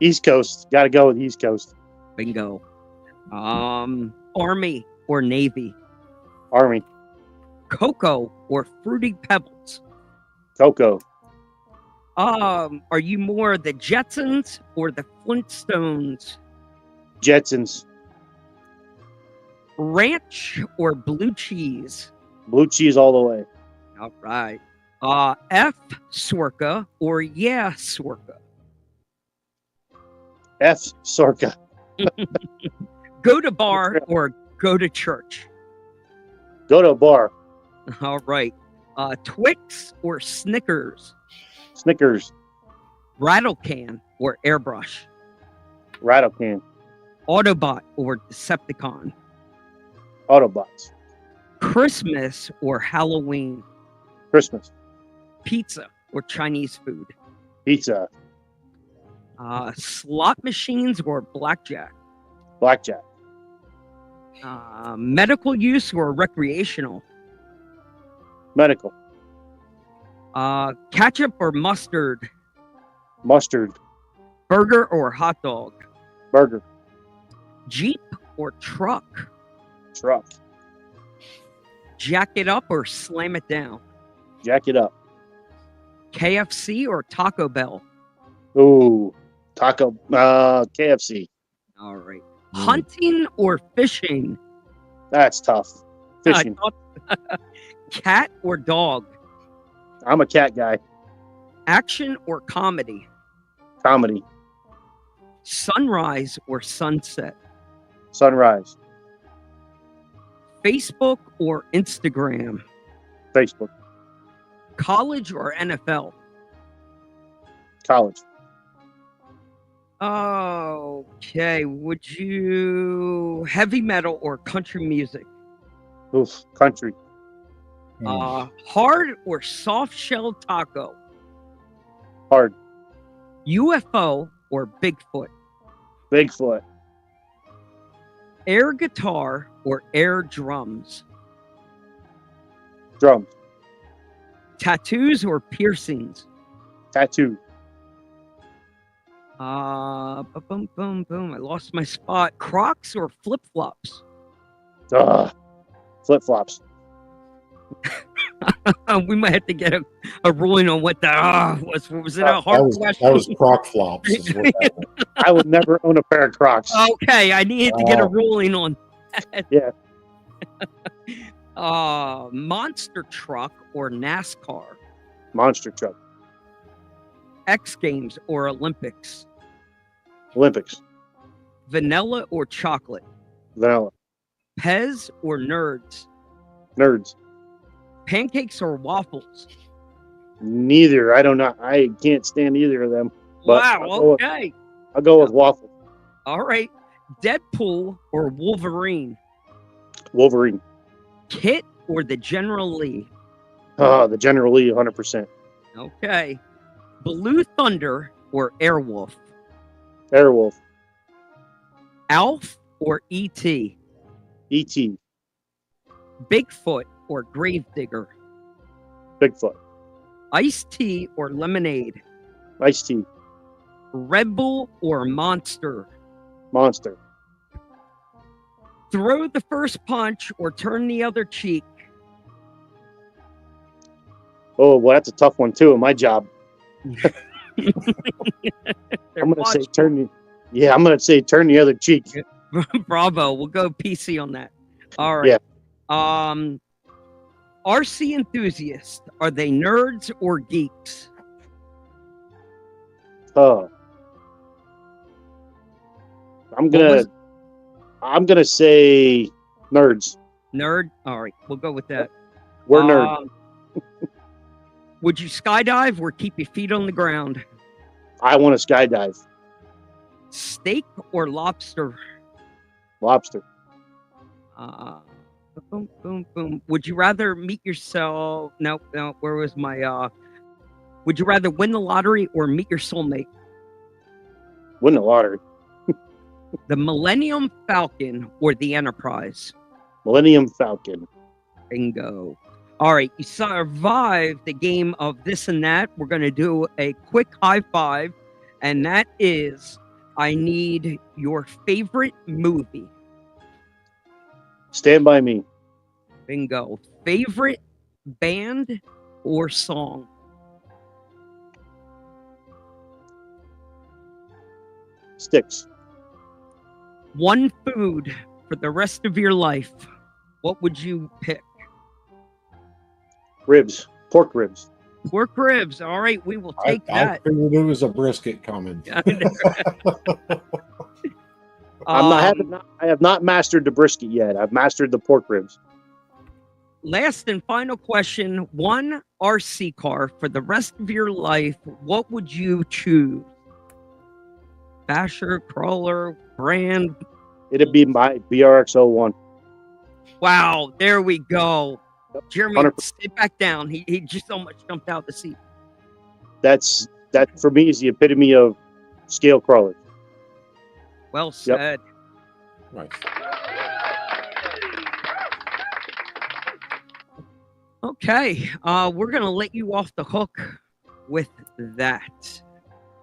East Coast. Got to go with East Coast. Bingo. Army or Navy. Army. Cocoa or Fruity Pebbles. Cocoa. Are you more the Jetsons or the Flintstones? Jetsons. Ranch or blue cheese? Blue cheese all the way. All right. F Sorka or yeah Sorka? F Sorka. Go to bar or go to church? Go to a bar. All right. Twix or Snickers? Snickers. Rattle can or airbrush? Rattle can. Autobot or Decepticon? Autobots. Christmas or Halloween? Christmas. Pizza or Chinese food? Pizza. Slot machines or blackjack? Blackjack. Medical use or recreational? Medical. Ketchup or mustard? Mustard. Burger or hot dog? Burger. Jeep or truck? Truck. Jack it up or slam it down? Jack it up. KFC or Taco Bell? Ooh. Taco. KFC. All right. Hunting or fishing? That's tough. Fishing. Cat or dog? I'm a cat guy. Action or comedy? Comedy. Sunrise or sunset? Sunrise. Facebook or Instagram? Facebook. College or NFL? College. Okay. Would you heavy metal or country music? Oof. Country. Hard or soft shell taco? Hard. UFO or Bigfoot? Bigfoot. Air guitar or air drums? Drums. Tattoos or piercings? Tattoo. Boom, boom, boom. I lost my spot. Crocs or flip flops? Flip flops. We might have to get a ruling on what that was. Was it a hard question? That was croc flops. Is what that was. I would never own a pair of Crocs. Okay, I needed to get a ruling on that. Yeah. Monster truck or NASCAR? Monster truck. X Games or Olympics? Olympics. Vanilla or chocolate? Vanilla. Pez or nerds? Nerds. Pancakes or waffles? Neither. I don't know. I can't stand either of them. But Wow, okay. I'll go with waffle. All right. Deadpool or Wolverine? Wolverine. Kit or the General Lee? The General Lee, 100%. Okay. Blue Thunder or Airwolf? Airwolf. Alf or E.T.? E.T. Bigfoot or Gravedigger? Bigfoot. Iced tea or lemonade? Iced tea. Red Bull or Monster? Monster. Throw the first punch or turn the other cheek? Oh, well, that's a tough one, too, in my job. I'm going to say turn the other cheek. Bravo. We'll go PC on that. All right. Yeah. RC enthusiasts, are they nerds or geeks? I'm gonna say nerds. Nerd? All right, we'll go with that. We're nerds. Would you skydive or keep your feet on the ground? I want to skydive. Steak or lobster? Lobster. Boom, boom, boom. Would you rather meet yourself? No. Where was my? Would you rather win the lottery or meet your soulmate? Win the lottery. The Millennium Falcon or the Enterprise? Millennium Falcon. Bingo. All right, you survived the game of this and that. We're going to do a quick high five, and that is, I need your favorite movie. Stand By Me. Bingo. Favorite band or song? Sticks. One food for the rest of your life. What would you pick? Ribs. Pork ribs. Pork ribs. All right, we will take I that. figured it was a brisket coming. I have not mastered the brisket yet. I've mastered the pork ribs. Last and final question. One RC car for the rest of your life. What would you choose? Basher, crawler, brand? It'd be my BRX-01. Wow, there we go. Jeremy, 100%. sit back down. He just almost jumped out the seat. That for me is the epitome of scale crawler. Well said. Nice. Okay, we're gonna let you off the hook with that.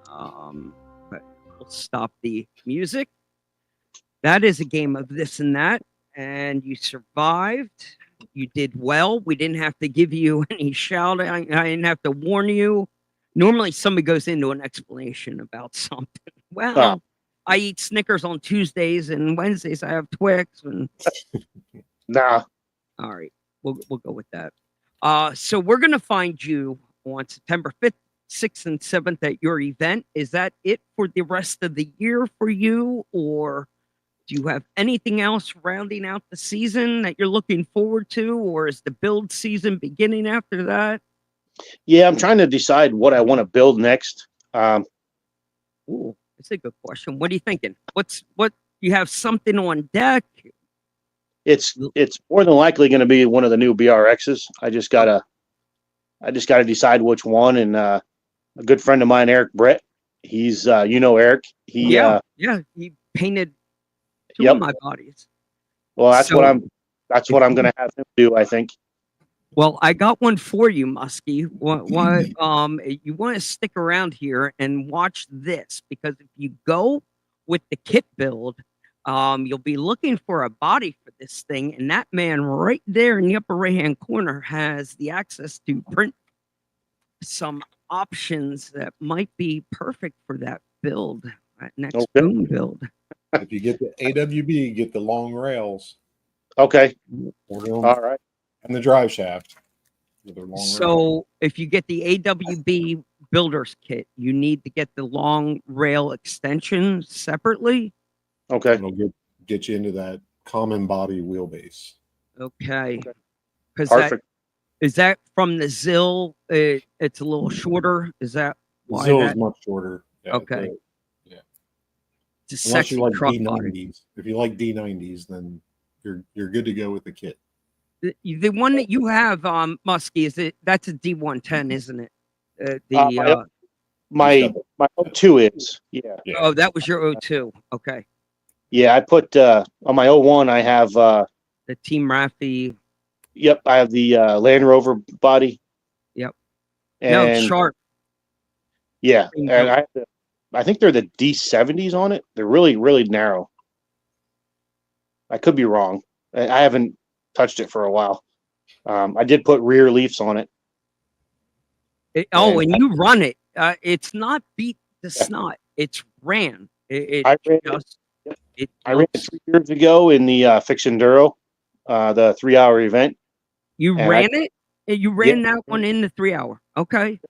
But we'll stop the music. That is a game of this and that, and you survived. You did well. We didn't have to give you any shout. I didn't have to warn you. Normally, somebody goes into an explanation about something. Well, I eat Snickers on Tuesdays and Wednesdays. I have Twix. And Nah. all right, we'll go with that. So we're gonna find you on September 5th, 6th, and 7th at your event. Is that it for the rest of the year for you, or do you have anything else rounding out the season that you're looking forward to, or is the build season beginning after that? Yeah, I'm trying to decide what I want to build next. Ooh, that's a good question. What are you thinking? What you have something on deck? It's more than likely going to be one of the new BRXs. I just gotta decide which one. And a good friend of mine, Eric Brett, he's Eric. He He painted two Yep. of my bodies. well, that's So- what I'm going to have him do, I think. Well, I got one for you, Musky. What you want to stick around here and watch this, because if you go with the kit build, you'll be looking for a body for this thing, and that man right there in the upper right-hand corner has the access to print some options that might be perfect for that build, that next Okay. boom build. If you get the AWB, get the long rails Okay. or the- All right. and the drive shaft. With their long rails. So if you get the AWB builder's kit, you need to get the long rail extension separately. Okay. It'll get you into that common body wheelbase. Okay. Because Perfect. is that from the Zill? It's a little shorter. Is that why? Zill that- is much shorter. Yeah, Okay. It's a Unless sexy you like truck body. D90s. If you like D90s, then you're good to go with the kit. The one that you have, Muskie, that's a D110, isn't it? My O2 is. Yeah. Yeah. Oh, that was your O2. Okay. Yeah. I put on my O1. I have. The Team Raffi. Yep. I have the Land Rover body. Yep. And No, sharp. yeah, Green and I think they're the D70s on it. They're really, really narrow. I could be wrong. I haven't touched it for a while. I did put rear leafs on it. And you run it. It's not beat the snot. It's ran. I ran it I ran it 3 years ago in the Fix Enduro, the 3-hour event. You and ran it? You ran that one in the 3-hour. Okay.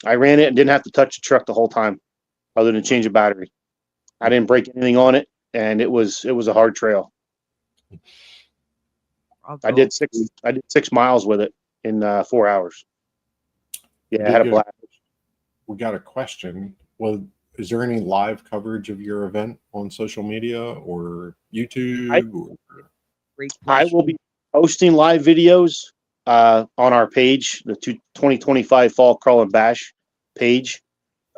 I ran it and didn't have to touch the truck the whole time, other than change a battery. I didn't break anything on it, and it was a hard trail. I did 6 miles with it in 4 hours. Yeah, I had a blast. We got a question. Well, is there any live coverage of your event on social media or YouTube? I will be posting live videos on our page, the 2025 Fall Crawl and Bash page.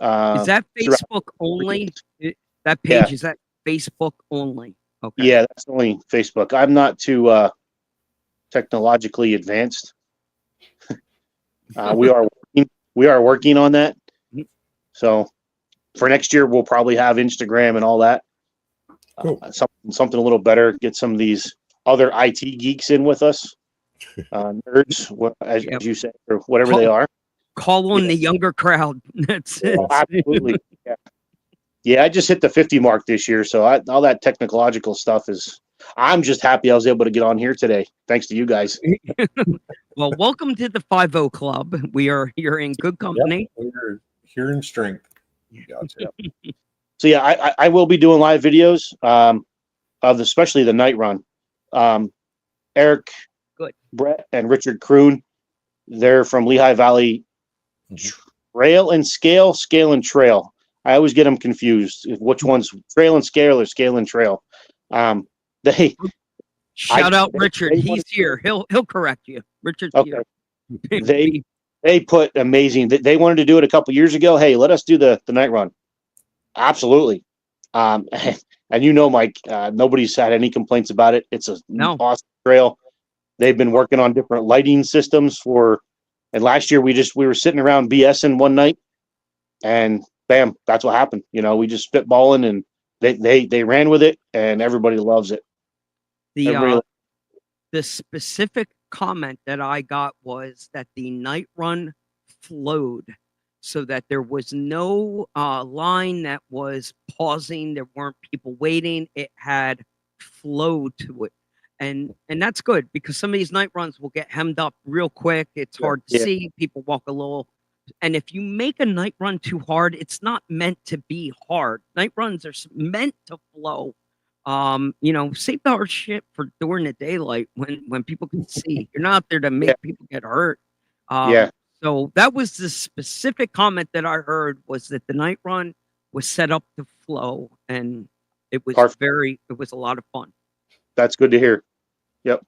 Is that Facebook only? That page, is that Facebook only? Okay. Yeah, that's only Facebook. I'm not too technologically advanced. We are working on that. So for next year, we'll probably have Instagram and all that. Cool. Something a little better. Get some of these other IT geeks in with us, nerds, as you say, or whatever they are. Call on the younger crowd. That's it. Oh, absolutely. Yeah. Yeah, I just hit the 50 mark this year, so all that technological stuff is. I'm just happy I was able to get on here today, thanks to you guys. Well, welcome to the 50 Club. You're in good company. Yep, we're here in strength. Gotcha. So yeah, I will be doing live videos of especially the night run. Eric, Good. Brett, and Richard Kroon. They're from Lehigh Valley Trail and Scale and Trail. I always get them confused. Which one's Trail and Scale or Scale and Trail? They Shout out they Richard. wanted He's to- here. He'll correct you. Richard's Okay. here. They put amazing. They wanted to do it a couple years ago. Hey, let us do the night run. Absolutely. And you know, Mike, nobody's had any complaints about it. It's an No. awesome trail. They've been working on different lighting systems and last year we were sitting around BSing one night, and bam, that's what happened. You know, we just spitballing, and they ran with it, and everybody loves it. Everybody The specific comment that I got was that the night run flowed, so that there was no line that was pausing. There weren't people waiting. It had flow to it. And that's good, because some of these night runs will get hemmed up real quick. It's hard to see. People walk a little. And if you make a night run too hard, it's not meant to be hard. Night runs are meant to flow. You know, save the hard shit for during the daylight when people can see. You're not out there to make people get hurt. So that was the specific comment that I heard, was that the night run was set up to flow, and it was it was a lot of fun. That's good to hear. Yep.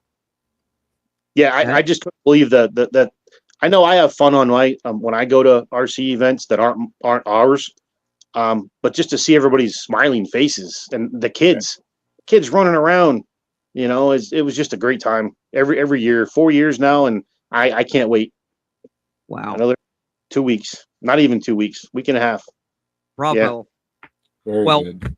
Yeah, I just couldn't believe that. I know I have fun on my when I go to RC events that aren't ours, but just to see everybody's smiling faces and the kids running around, you know, it was just a great time every year. 4 years now, and I can't wait. Wow. Another 2 weeks, not even 2 weeks, week and a half. Bravo. Yeah. Very good.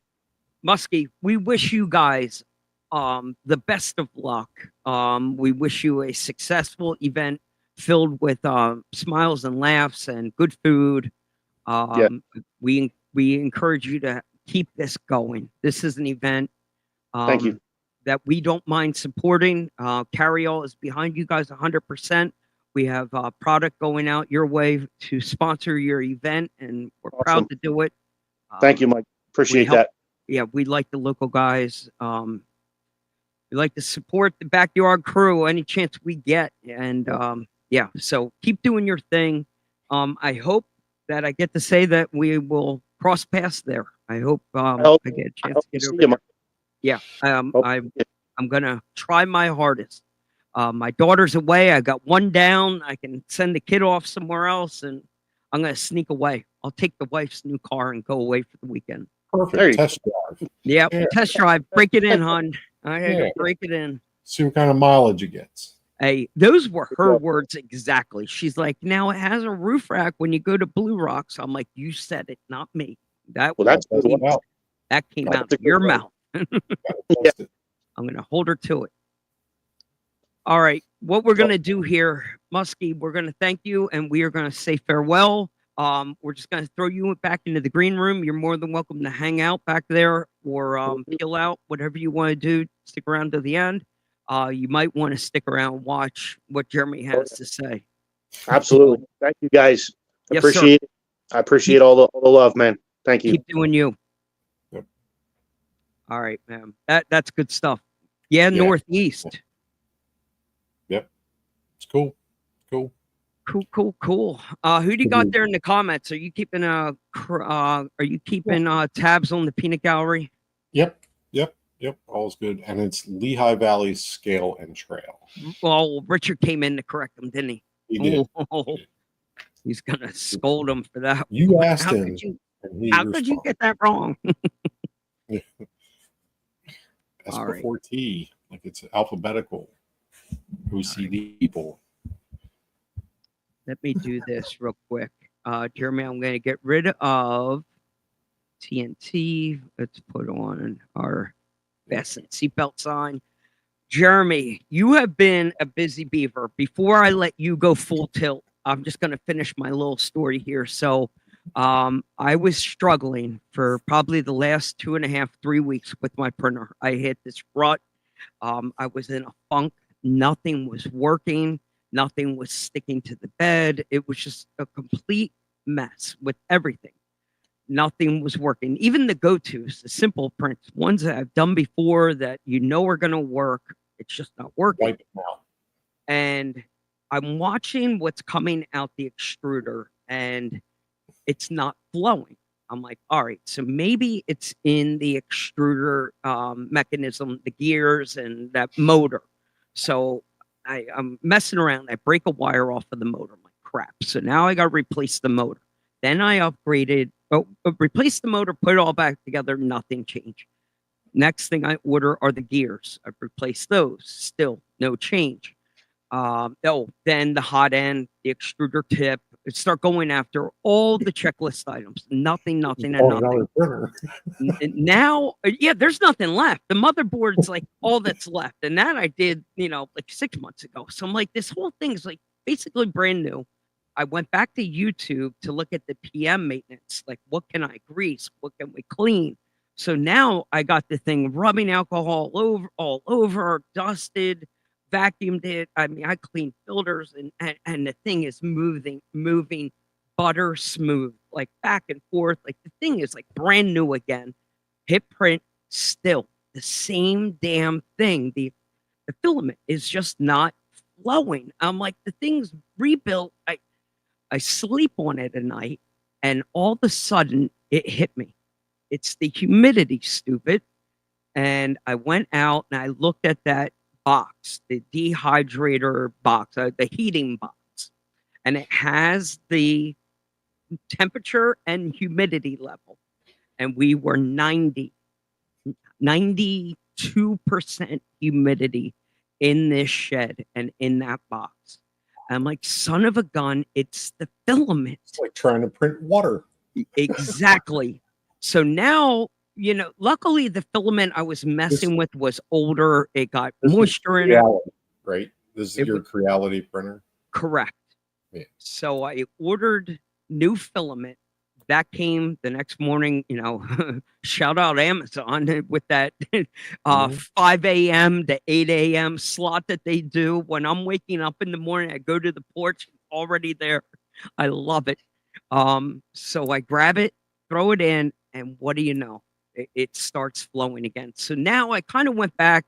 Musky, we wish you guys the best of luck. We wish you a successful event filled with smiles and laughs and good food. We encourage you to keep this going. This is an event Thank you. that we don't mind supporting. Carryall is behind you guys 100%. We have product going out your way to sponsor your event, and we're proud to do it. Thank you, Mike. Appreciate that. Yeah, we like the local guys. We like to support the backyard crew any chance we get. And yeah, so keep doing your thing. I hope that I get to say that we will cross paths there. I hope I get a chance to get over there. Yeah, I'm gonna try my hardest. My daughter's away. I got one down. I can send the kid off somewhere else, and I'm gonna sneak away. I'll take the wife's new car and go away for the weekend. Perfect. Test drive. Yeah, test drive. Break it in, hon. I gotta break it in. See what kind of mileage it gets. Hey, those were her words exactly. She's like, now it has a roof rack when you go to Blue Rocks. I'm like, you said it, not me. That came out of your mouth. I'm gonna hold her to it. All right, what we're gonna do here, Musky, we're gonna thank you, and we are gonna say farewell. We're just gonna throw you back into the green room. You're more than welcome to hang out back there, or peel out, whatever you want to do. Stick around to the end. You might want to stick around and watch what Jeremy has to say. Absolutely. Thank you, guys. Yes, Appreciate it. I appreciate all the love, man. Thank you. Keep doing you. Yep. All right, man. That's good stuff. Yeah, Northeast. Yep. It's cool. Cool. Cool. Who do you got there in the comments? Are you keeping tabs on the peanut gallery? Yep. All's good. And it's Lehigh Valley Scale and Trail. Well, Richard came in to correct him, didn't he? He did. Oh, he's gonna scold him for that. You asked him. How could you get that wrong? S before T, like it's alphabetical. OCD people. Let me do this real quick. Jeremy, I'm going to get rid of TNT. Let's put on our fasten seatbelt sign. Jeremy, you have been a busy beaver. Before I let you go full tilt, I'm just going to finish my little story here. So I was struggling for probably the last 2.5, 3 weeks with my printer. I hit this rut. I was in a funk. Nothing was working. Nothing was sticking to the bed. It was just a complete mess with everything. Nothing was working. Even the go-tos, the simple prints, ones that I've done before that you know are going to work, it's just not working. Wipe them out. And I'm watching what's coming out the extruder, and it's not flowing. I'm like, all right, so maybe it's in the extruder mechanism, the gears and that motor. So I'm messing around. I break a wire off of the motor. I'm like, crap. So now I got to replace the motor. Then I upgraded, replaced the motor, put it all back together. Nothing changed. Next thing I order are the gears. I've replaced those. Still no change. Then the hot end, the extruder tip. Start going after all the checklist items. Nothing, and nothing. Now, yeah, there's nothing left. The motherboard's like all that's left, and that I did, like 6 months ago. So I'm like, this whole thing's like basically brand new. I went back to YouTube to look at the PM maintenance. Like, what can I grease? What can we clean? So now I got the thing rubbing alcohol all over, dusted, vacuumed it. I mean, I cleaned filters, and the thing is moving butter smooth, like back and forth. Like the thing is like brand new again. Hip print still the same damn thing. The filament is just not flowing. I'm like, the thing's rebuilt. I sleep on it at night, and all of a sudden it hit me. It's the humidity, stupid. And I went out and I looked at that box, the dehydrator box, the heating box, and it has the temperature and humidity level. And we were 92% humidity in this shed and in that box. I'm like, son of a gun, it's the filament. It's like trying to print water. Exactly. So now, luckily the filament I was messing with was older. It got moisture in it. Right? This is your Creality printer? Correct. Yeah. So I ordered new filament. That came the next morning, shout out Amazon with that 5 a.m. to 8 a.m. slot that they do. When I'm waking up in the morning, I go to the porch, already there. I love it. So I grab it, throw it in, and what do you know? It starts flowing again. So now I kind of went back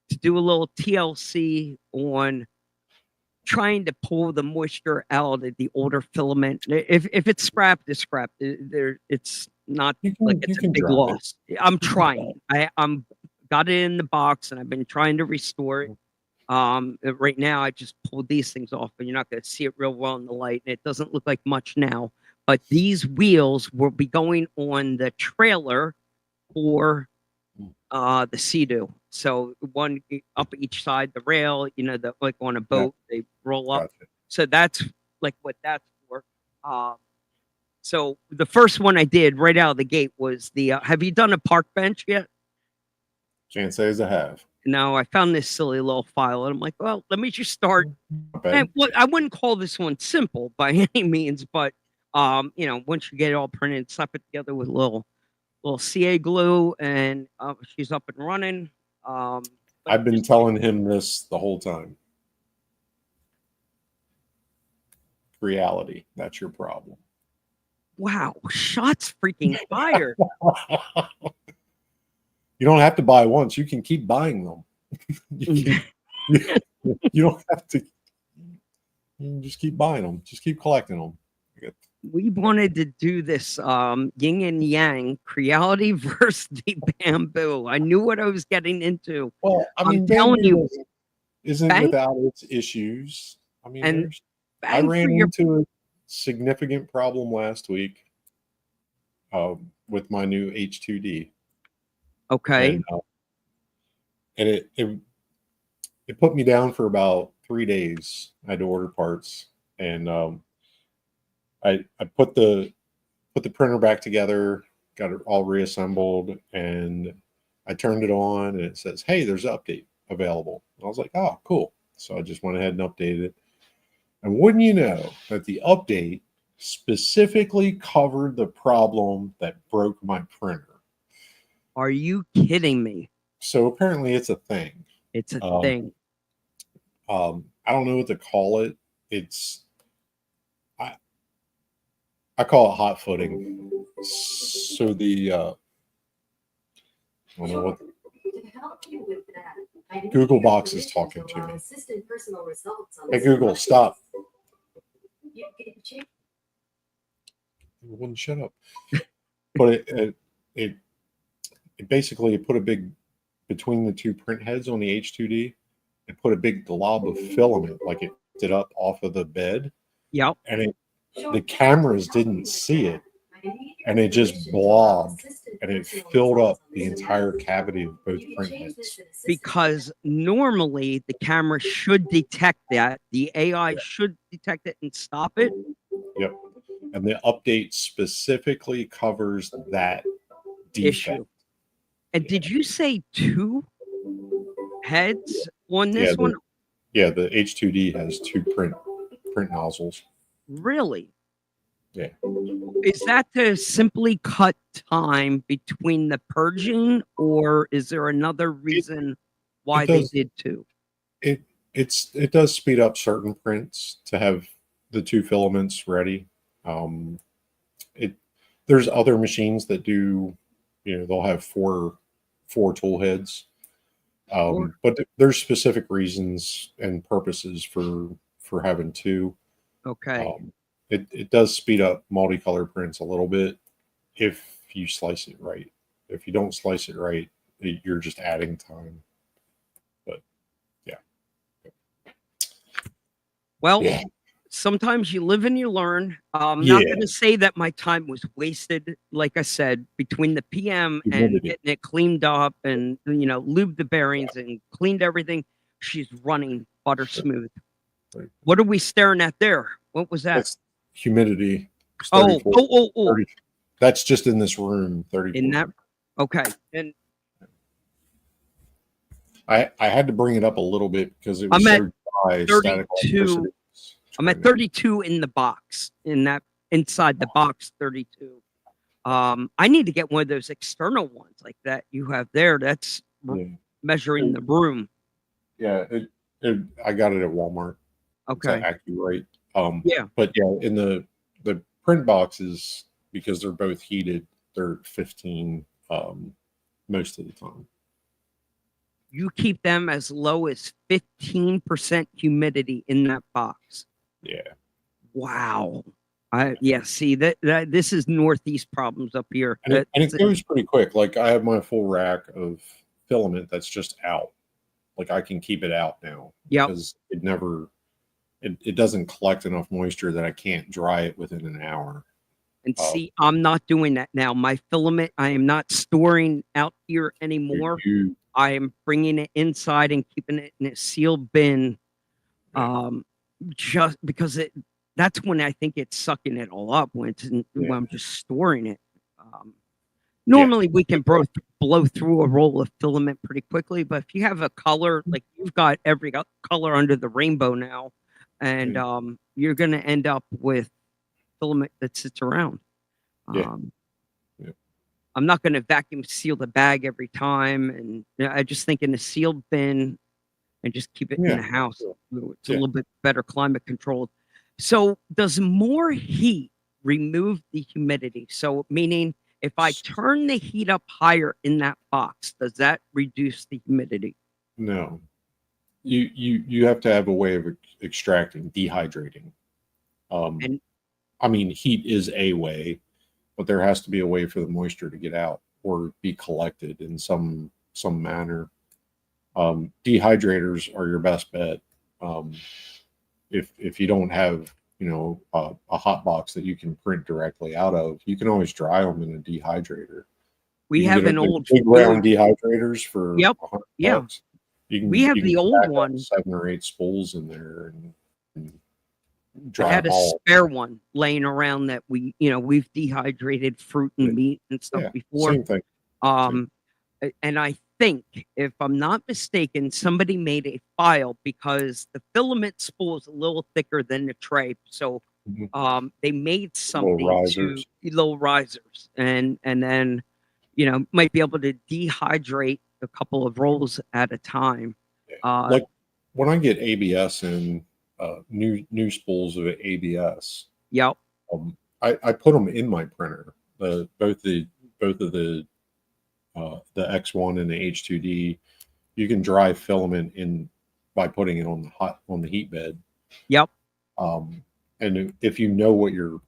to do a little TLC on trying to pull the moisture out of the older filament. If it's scrapped, it's scrapped. It's not like it's a big loss. I'm trying. I'm got it in the box, and I've been trying to restore it. Right now, I just pulled these things off, and you're not going to see it real well in the light. And it doesn't look like much now. But these wheels will be going on the trailer for the Sea-Doo. So one up each side, the rail, like on a boat, they roll up. Gotcha. So that's like what that's for. So the first one I did right out of the gate was the, have you done a park bench yet? Can't say as I have. No, I found this silly little file, and I'm like, well, let me just start. And I wouldn't call this one simple by any means, but once you get it all printed, slap it together with a little CA glue, and she's up and running. I've been telling him this the whole time. Reality, that's your problem. Wow, shots freaking fired. You don't have to buy once. You can keep buying them. You don't have to. You can just keep buying them. Just keep collecting them. We wanted to do this yin and yang, Creality versus the bamboo. I knew what I was getting into. Well, I'm telling you, isn't without its issues. I mean, I ran into a significant problem last week with my new H2D. Okay. And it put me down for about 3 days. I had to order parts, and I put the printer back together, got it all reassembled, and I turned it on, and it says, "Hey, there's an update available." And I was like, "Oh, cool!" So I just went ahead and updated it. And wouldn't you know that the update specifically covered the problem that broke my printer? Are you kidding me? So apparently it's a thing. It's a thing. I don't know what to call it. I call it hot footing. So the I don't know what Google Box is talking to me. Hey Google, stop. It wouldn't shut up. but it basically put a big between the two print heads on the H2D. It put a big glob of filament, like it did up off of the bed, Yep. and the cameras didn't see it, and it just blobbed, and it filled up the entire cavity of both print heads. Because normally the camera should detect that. The AI should detect it and stop it. Yep. And the update specifically covers that defect. Issue. And did you say 2 heads on this one? Yeah, the H2D has 2 print nozzles. Really? Yeah. Is that to simply cut time between the purging, or is there another reason why they did 2? It does speed up certain prints to have the 2 filaments ready. There's other machines that do, they'll have four tool heads. But there's specific reasons and purposes for having 2. Okay. It does speed up multicolor prints a little bit if you slice it right. If you don't slice it right, you're just adding time. But yeah. Well, sometimes you live and you learn. I'm not going to say that my time was wasted. Like I said, between the PM and getting it cleaned up and, lubed the bearings and cleaned everything, she's running butter smooth. Right. What are we staring at there? What was that? That's humidity. 30. That's just in this room. 30. In that. Okay. And I had to bring it up a little bit because it was so dry. 32. I'm at 32 in the box. Inside the box, 32. I need to get one of those external ones like that you have there. That's measuring the room. Yeah, I got it at Walmart. Okay. Accurate. But in the print boxes, because they're both heated, they're 15 most of the time. You keep them as low as 15% humidity in that box. Yeah. Wow. See that this is Northeast problems up here. And it goes pretty quick. Like I have my full rack of filament that's just out. Like I can keep it out now. Yeah. Because it doesn't collect enough moisture that I can't dry it within an hour. And see, I'm not doing that now. My filament, I am not storing out here anymore. I am bringing it inside and keeping it in a sealed bin. Just because that's when I think it's sucking it all up when I'm just storing it. Normally we can blow through a roll of filament pretty quickly, but if you have a color, like you've got every color under the rainbow now, and you're going to end up with filament that sits around. I'm not going to vacuum seal the bag every time, and I just think in a sealed bin and just keep it in the house. It's a little bit better climate controlled. So does more heat remove the humidity? So meaning if I turn the heat up higher in that box, does that reduce the humidity? No. You have to have a way of extracting, dehydrating. And I mean, heat is a way, but there has to be a way for the moisture to get out or be collected in some manner. Dehydrators are your best bet. If you don't have, a hot box that you can print directly out of, you can always dry them in a dehydrator. We have an old big round dehydrators for $100. We have the old one, 7 or 8 spools in there, and I had a spare one laying around that we've dehydrated fruit and meat and stuff before. Same thing. And I think, if I'm not mistaken, somebody made a file because the filament spool is a little thicker than the tray. So they made something low risers and then, might be able to dehydrate a couple of rolls at a time. Like when I get ABS in new spools of ABS. Yep. I put them in my printer. Both of the X1 and the H2D, you can dry filament in by putting it on the heat bed. Yep. And if you know what you're,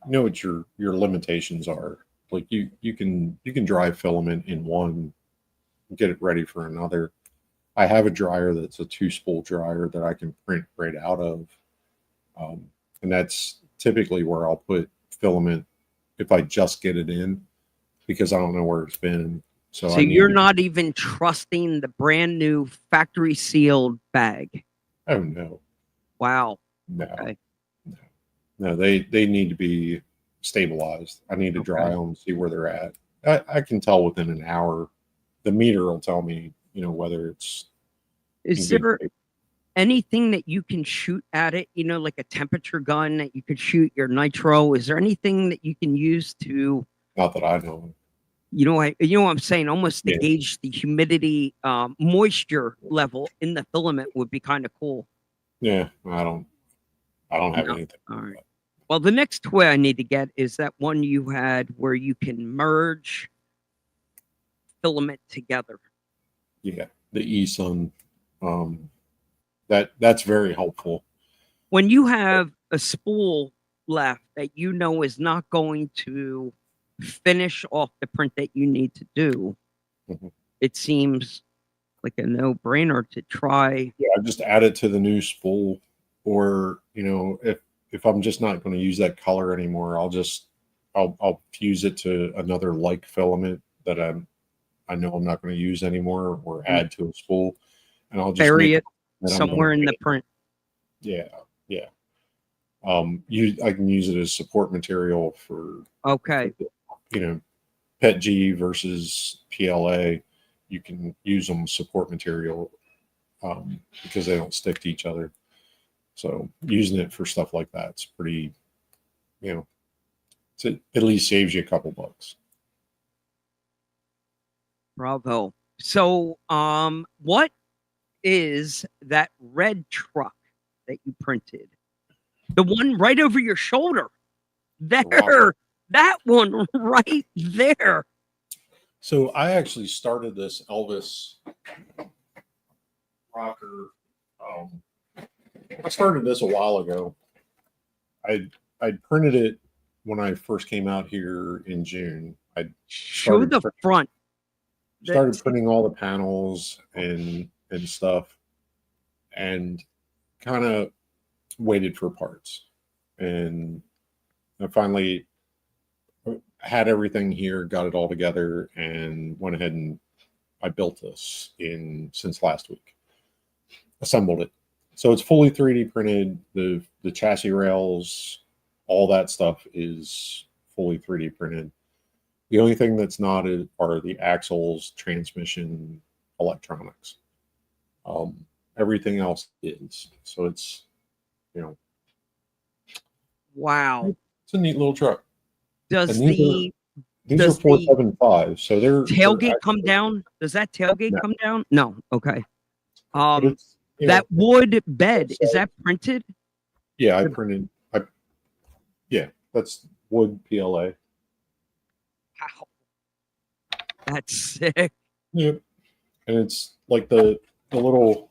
know what your limitations are. Like you can dry filament in one, get it ready for another. I have a dryer that's a 2-spool dryer that I can print right out of, and that's typically where I'll put filament if I just get it in, because I don't know where it's been. So you're not even trusting the brand new factory sealed bag. Oh no. Wow. No. Okay. No, they need to be stabilized. I need to dry them, see where they're at. I can tell within an hour. The meter will tell me, whether it's. Is there anything that you can shoot at it? Like a temperature gun that you could shoot your nitro. Is there anything that you can use to? Not that I know. What I'm saying? Almost to gauge the humidity, moisture level in the filament would be kind of cool. Yeah, I don't have anything. All right. Well, the next toy I need to get is that one you had where you can merge filament together. Yeah, the eSun. That's very helpful. When you have a spool left that is not going to finish off the print that you need to do, it seems like a no-brainer to try. Yeah, I just add it to the new spool, or if I'm just not going to use that color anymore, I'll fuse it to another like filament that I know I'm not going to use anymore, or add to a spool, and I'll just bury it somewhere in the print. Yeah. I can use it as support material for PET G versus PLA. You can use them support material because they don't stick to each other. So using it for stuff like that, it's pretty, it at least saves you a couple bucks. Bravo. So, what is that red truck that you printed? The one right over your shoulder. There. That one right there. So I actually started this Elvis rocker. I started this a while ago. I printed it when I first came out here in June. I show the front. Started printing all the panels and stuff, and kind of waited for parts. And I finally had everything here, got it all together, and went ahead and I built this since last week. Assembled it. So it's fully 3D printed. The chassis rails, all that stuff is fully 3D printed. The only thing that's not are the axles, transmission, electronics. Everything else is. So it's, wow. It's a neat little truck. Does these are 475? So they're tailgate come down? Does that tailgate come down? No. Okay. That wood bed, is that printed? Yeah, I printed. Yeah, that's wood PLA. Wow, that's sick. Yep, and it's like the little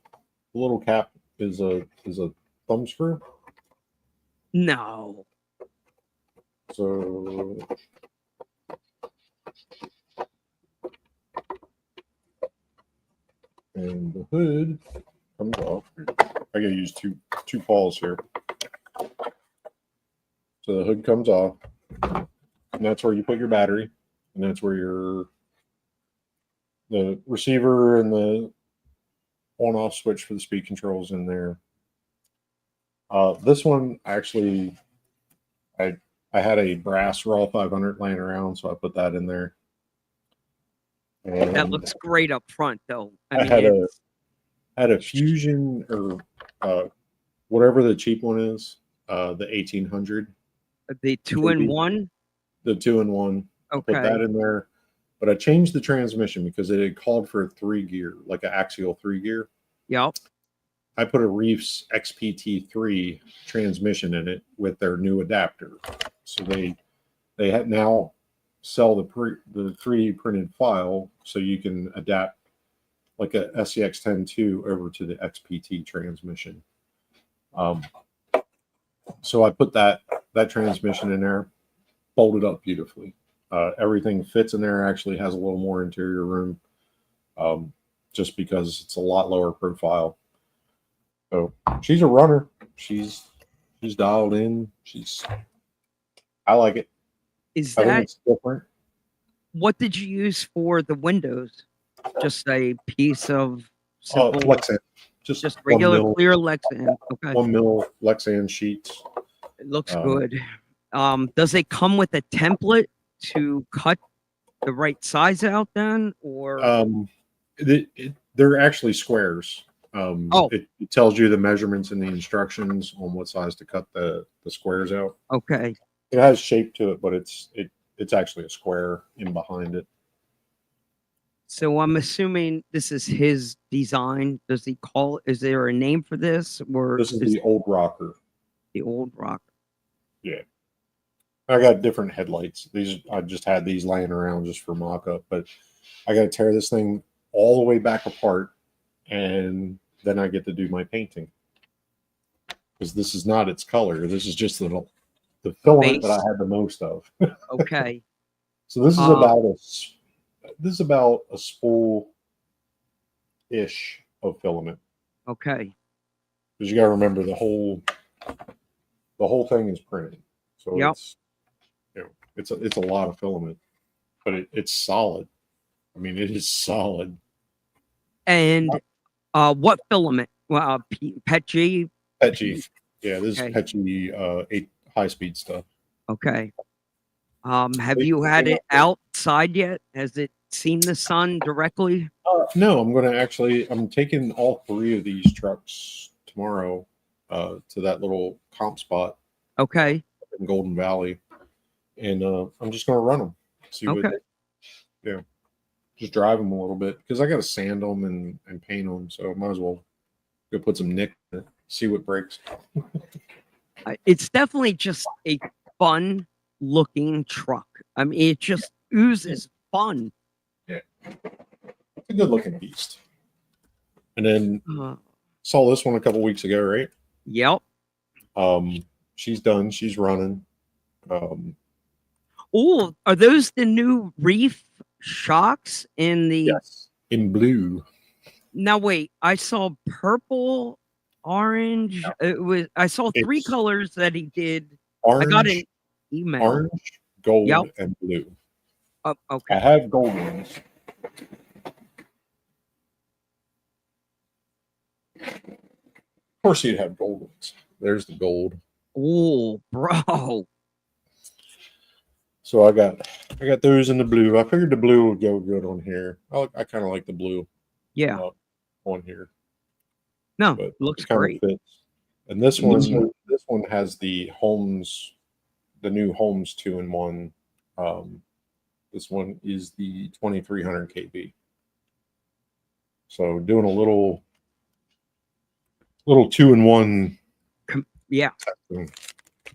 cap is a thumb screw. No. So and the hood comes off. I gotta use two paws here. So the hood comes off, and that's where you put your battery, and that's where the receiver and the on-off switch for the speed controls in there. This one actually, I had a brass Raw 500 laying around, so I put that in there. And that looks great up front, though. I had a Fusion or whatever the cheap one is, the 1800. The 2-in-1. The 2-in-1. Okay. Put that in there, but I changed the transmission because it had called for a 3-gear, like an axial 3-gear. Yep. I put a Reefs XPT3 transmission in it with their new adapter. So they now sell the 3D printed file, so you can adapt like a SCX-10-2 over to the XPT transmission. So I put that transmission in there. folded up beautifully. Everything fits in there. Actually has a little more interior room, just because it's a lot lower profile. So she's a runner. She's dialed in. I like it. Is I think that it's different. what did you use for the windows? Just a piece of simple, Lexan. just 1 regular mil, clear Lexan. Okay, 1 mil Lexan sheets. it looks Um, good. Does it come with a template to cut the right size out then, or They're actually squares. Oh. It tells you the measurements and the instructions on what size to cut the squares out. okay? It has shape to it, but it's actually a square in behind it. So I'm assuming this is his design. Does he call? Is there a name for this, or This is the old rocker. the old rock? Yeah. I got different headlights. I just had these laying around just for mock-up, but I got to tear this thing all the way back apart, and then I get to do my painting. Because this is not its color. This is just the filament that I had the most of. Okay. So this is about a spool ish of filament. Okay. Because you got to remember the whole thing is printed. So Yep. it's a lot of filament, but it's solid. I mean, it is solid. And what filament? Well, PET G. PET G. Yeah, this Okay. is PET G 8 high speed stuff. Okay. Have you had it outside yet? Has it seen the sun directly? No, I'm taking all 3 of these trucks tomorrow to that little comp spot Okay. in Golden Valley, and I'm just going to run them. See what, just drive them a little bit because I got to sand them and paint them, so I might as well go put some nick in it, see what breaks. It's definitely just a fun looking truck. I mean, it just oozes fun. Yeah, it's a good looking beast. And then Uh, saw this one a couple weeks ago, right? Yep. She's done. She's running. Oh, are those the new Reef shocks in the? Yes, in blue. Now wait, I saw purple, orange. I saw 3 colors that he did. Orange, I got an email. Orange, gold, Yep. and blue. Oh, okay. I have gold ones. Of course, you'd have gold ones. There's the gold. Oh, bro. So I got those in the blue. I figured the blue would go good on here. I kind of like the blue. Yeah. On here. No, But looks it kinda great. fits. And this one has the Holmes, the new Holmes 2-in-1. This one is the 2300 kb. So doing a little 2-in-1. Yeah.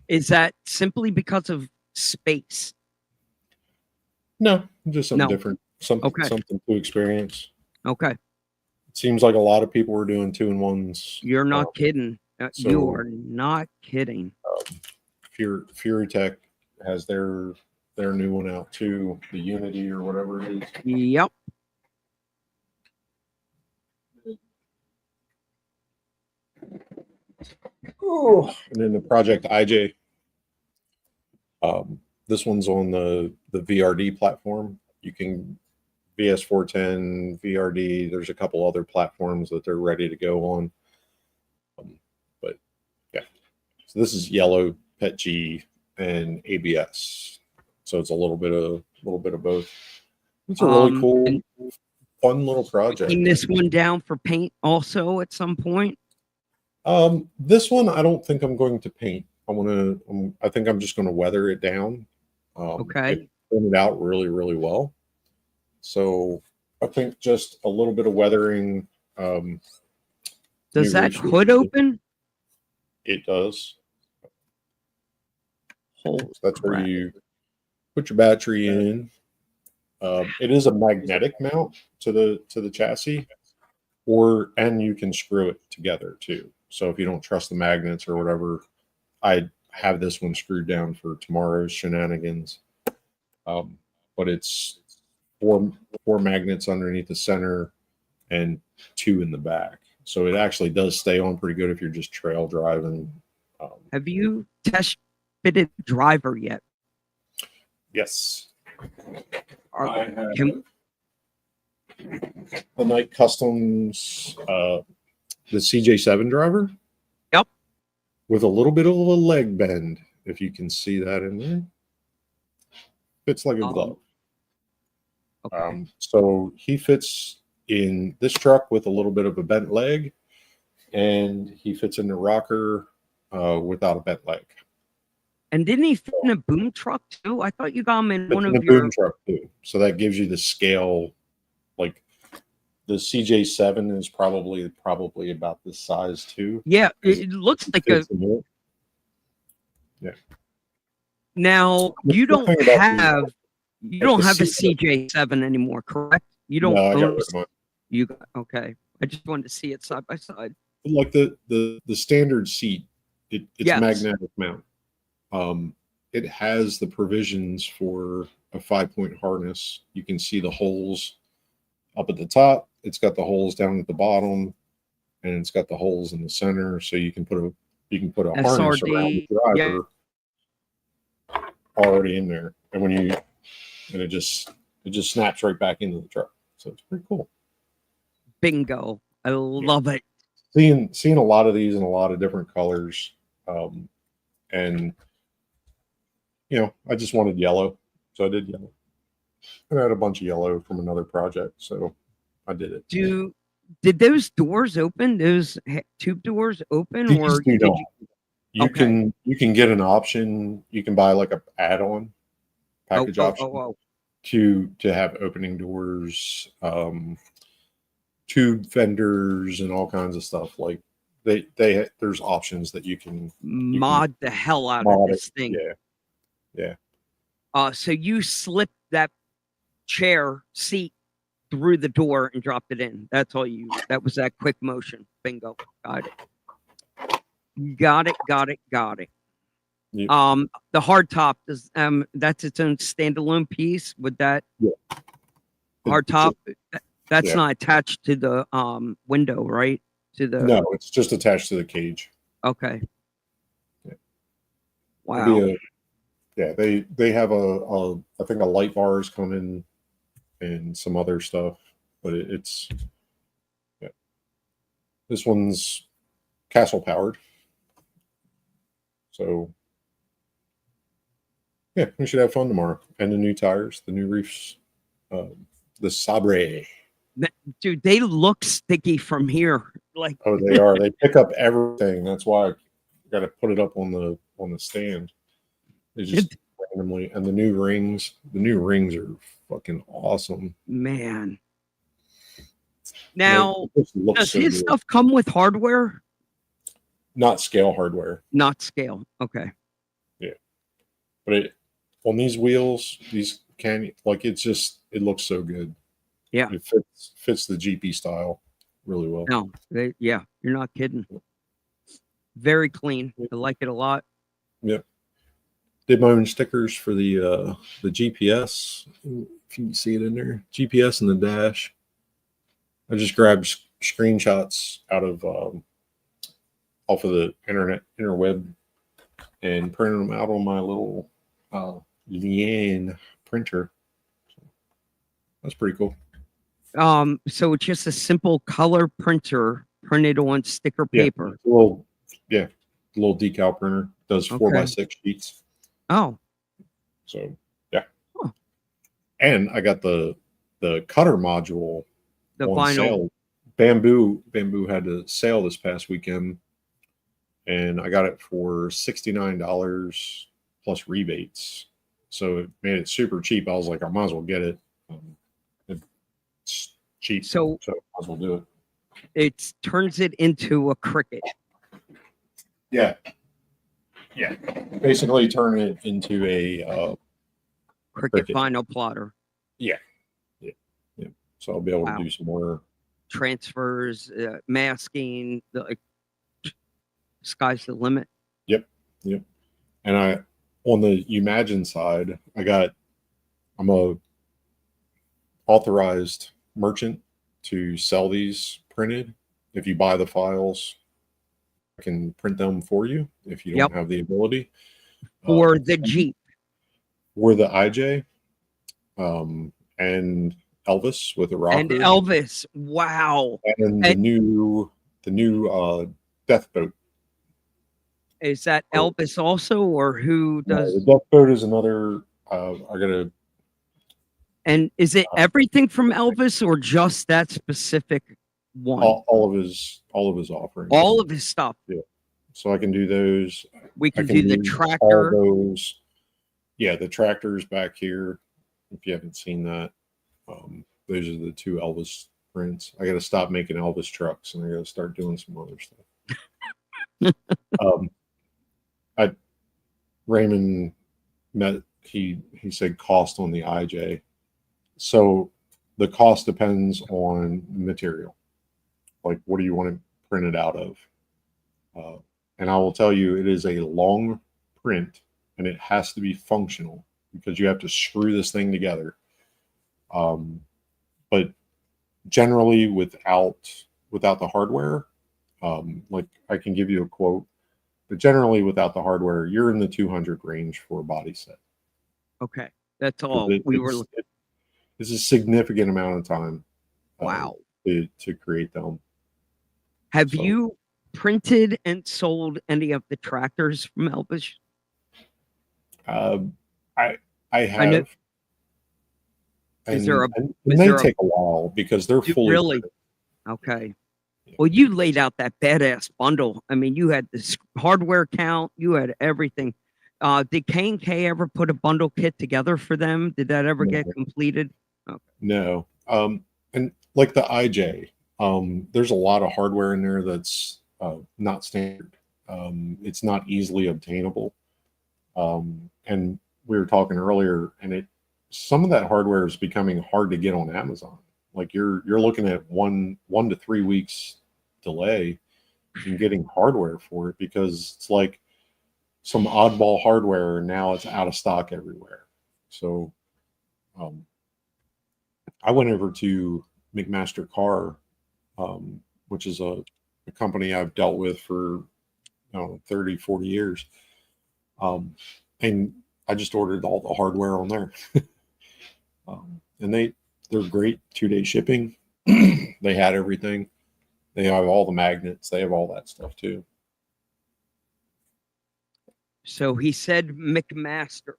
Is that simply because of space? No, just something No. different. Something to experience. Okay. It seems like a lot of people were doing 2-in-1s. You're not kidding. so- You are not kidding. Fury Tech has their new one out too, the Unity or whatever it is. Yep. Oh, and then the Project IJ. This one's on the VRD platform. You can VS410, VRD. There's a couple other platforms that they're ready to go on. But yeah, so this is yellow, PET G, and ABS. So it's a little bit of both. It's a really cool, fun little project. Taking this one down for paint also at some point. This one I don't think I'm going to paint. I think I'm just going to weather it down. Okay. It turned out really, really well. So I think just a little bit of weathering. Does that hood open? It does. Holy So that's where crap. you put your battery in. It is a magnetic mount to the chassis, and you can screw it together too. So if you don't trust the magnets or whatever, I have this one screwed down for tomorrow's shenanigans. But it's four magnets underneath the center and 2 in the back. So it actually does stay on pretty good if you're just trail driving. Have you test fitted driver yet? Yes. Are- I have can- the Night Customs, the CJ7 driver. Yep. With a little bit of a leg bend, if you can see that in there. Fits like a glove. Okay. So he fits in this truck with a little bit of a bent leg, and he fits in the rocker without a bent leg. And didn't he fit in a boom truck too? I thought you got him in Fits one in of a your. boom truck too. So that gives you the scale. Like the CJ7 is probably about this size too. Yeah, it looks like a. Fits in it. Yeah. Now you The don't thing about have a C7 CJ7 anymore, correct? You don't No, I got own. rid of mine. You got okay. I just wanted to see it side by side. Like the standard seat, it's Yes. magnetic mount. It has the provisions for a 5-point harness. You can see the holes up at the top. It's got the holes down at the bottom, and it's got the holes in the center. So you can put a harness around the driver already in there, and it just snaps right back into the truck. So it's pretty cool. Bingo! I love it. Seeing a lot of these in a lot of different colors, and I just wanted yellow, so I did yellow. And I had a bunch of yellow from another project, so I did it. Did those doors open? Those tube doors open, These or do did not. you? Okay. You can get an option. You can buy like a add-on package option to have opening doors, tube fenders, and all kinds of stuff. Like there's options that you can mod the hell out of this thing. Yeah. So you slipped that chair seat through the door and dropped it in. That's all you. That was that quick motion. Bingo. Got it. Got it. Yep. The hard top is that's its own standalone piece. With that hard top, that's not attached to the window, right? No, it's just attached to the cage. Okay. Yeah. Wow. They have I think a light bars coming and some other stuff, but it's this one's castle powered. So we should have fun tomorrow. And the new tires, the new Reefs, the Sabre. Dude, they look sticky from here. Like they are. They pick up everything. That's why I got to put it up on the stand. They just randomly, and the new rings are fucking awesome, man. Now, does so his good. stuff come with hardware? Not scale hardware. Not scale. Okay. Yeah, but on these wheels, these it looks so good. Yeah, it fits the GP style really well. No, you're not kidding. Very clean. I like it a lot. Yep. Did my own stickers for the GPS. If you can see it in there, GPS and the dash. I just grabbed screenshots out of off of the interweb and printed them out on my little Liane printer. So that's pretty cool. So it's just a simple color printer printed on sticker paper. A little decal printer. Does 4x6 sheets. Oh. So and I got the cutter module on vinyl sale. Bamboo had a sale this past weekend, and I got it for $69 plus rebates. So it made it super cheap. I was like, I might as well get it. It's cheap, so I might as well do it. It turns it into a cricket. Yeah. Basically, turn it into a cricket vinyl plotter. Yeah. So I'll be able to do some more transfers, masking. Sky's the limit. Yep. And on the Youmagine side, I'm a authorized merchant to sell these printed. If you buy the files, I can print them for you if you don't have the ability. For the Jeep. For the IJ, and Elvis with a rocker. And Elvis, wow. And the new Death Boat. Is that Elvis also, or who does? The Death Boat is another. I gotta. And is it everything from Elvis, or just that specific one? All of his offerings. All of his stuff. Yeah. So I can do those. We can do the use tractor. All those. Yeah, the tractor's back here. If you haven't seen that, those are the two Elvis prints. I got to stop making Elvis trucks, and I got to start doing some other stuff. Raymond met. He said cost on the IJ. So the cost depends on material. Like, what do you want to print it out of? And I will tell you, it is a long print, and it has to be functional because you have to screw this thing together. But generally, without the hardware, like I can give you a quote, but generally without the hardware, you're in the 200 range for a body set. Okay, that's all we were looking. It's a significant amount of time. Wow. To create them. Have you printed and sold any of the tractors from Elvis? I have. And they take a while because they're fully really printed. Okay. Well, you laid out that badass bundle. I mean, you had this hardware count, you had everything. Did K&K ever put a bundle kit together for them? Did that ever get completed? Okay. No. And like the IJ, there's a lot of hardware in there that's not standard. It's not easily obtainable. And we were talking earlier, and some of that hardware is becoming hard to get on Amazon. Like you're looking at one to 3 weeks delay in getting hardware for it because it's like some oddball hardware, and now it's out of stock everywhere. So I went over to McMaster Car, which is a company I've dealt with for 30, 40 years. And I just ordered all the hardware on there. And they're great 2-day shipping. They had everything. They have all the magnets. They have all that stuff too. So he said McMaster.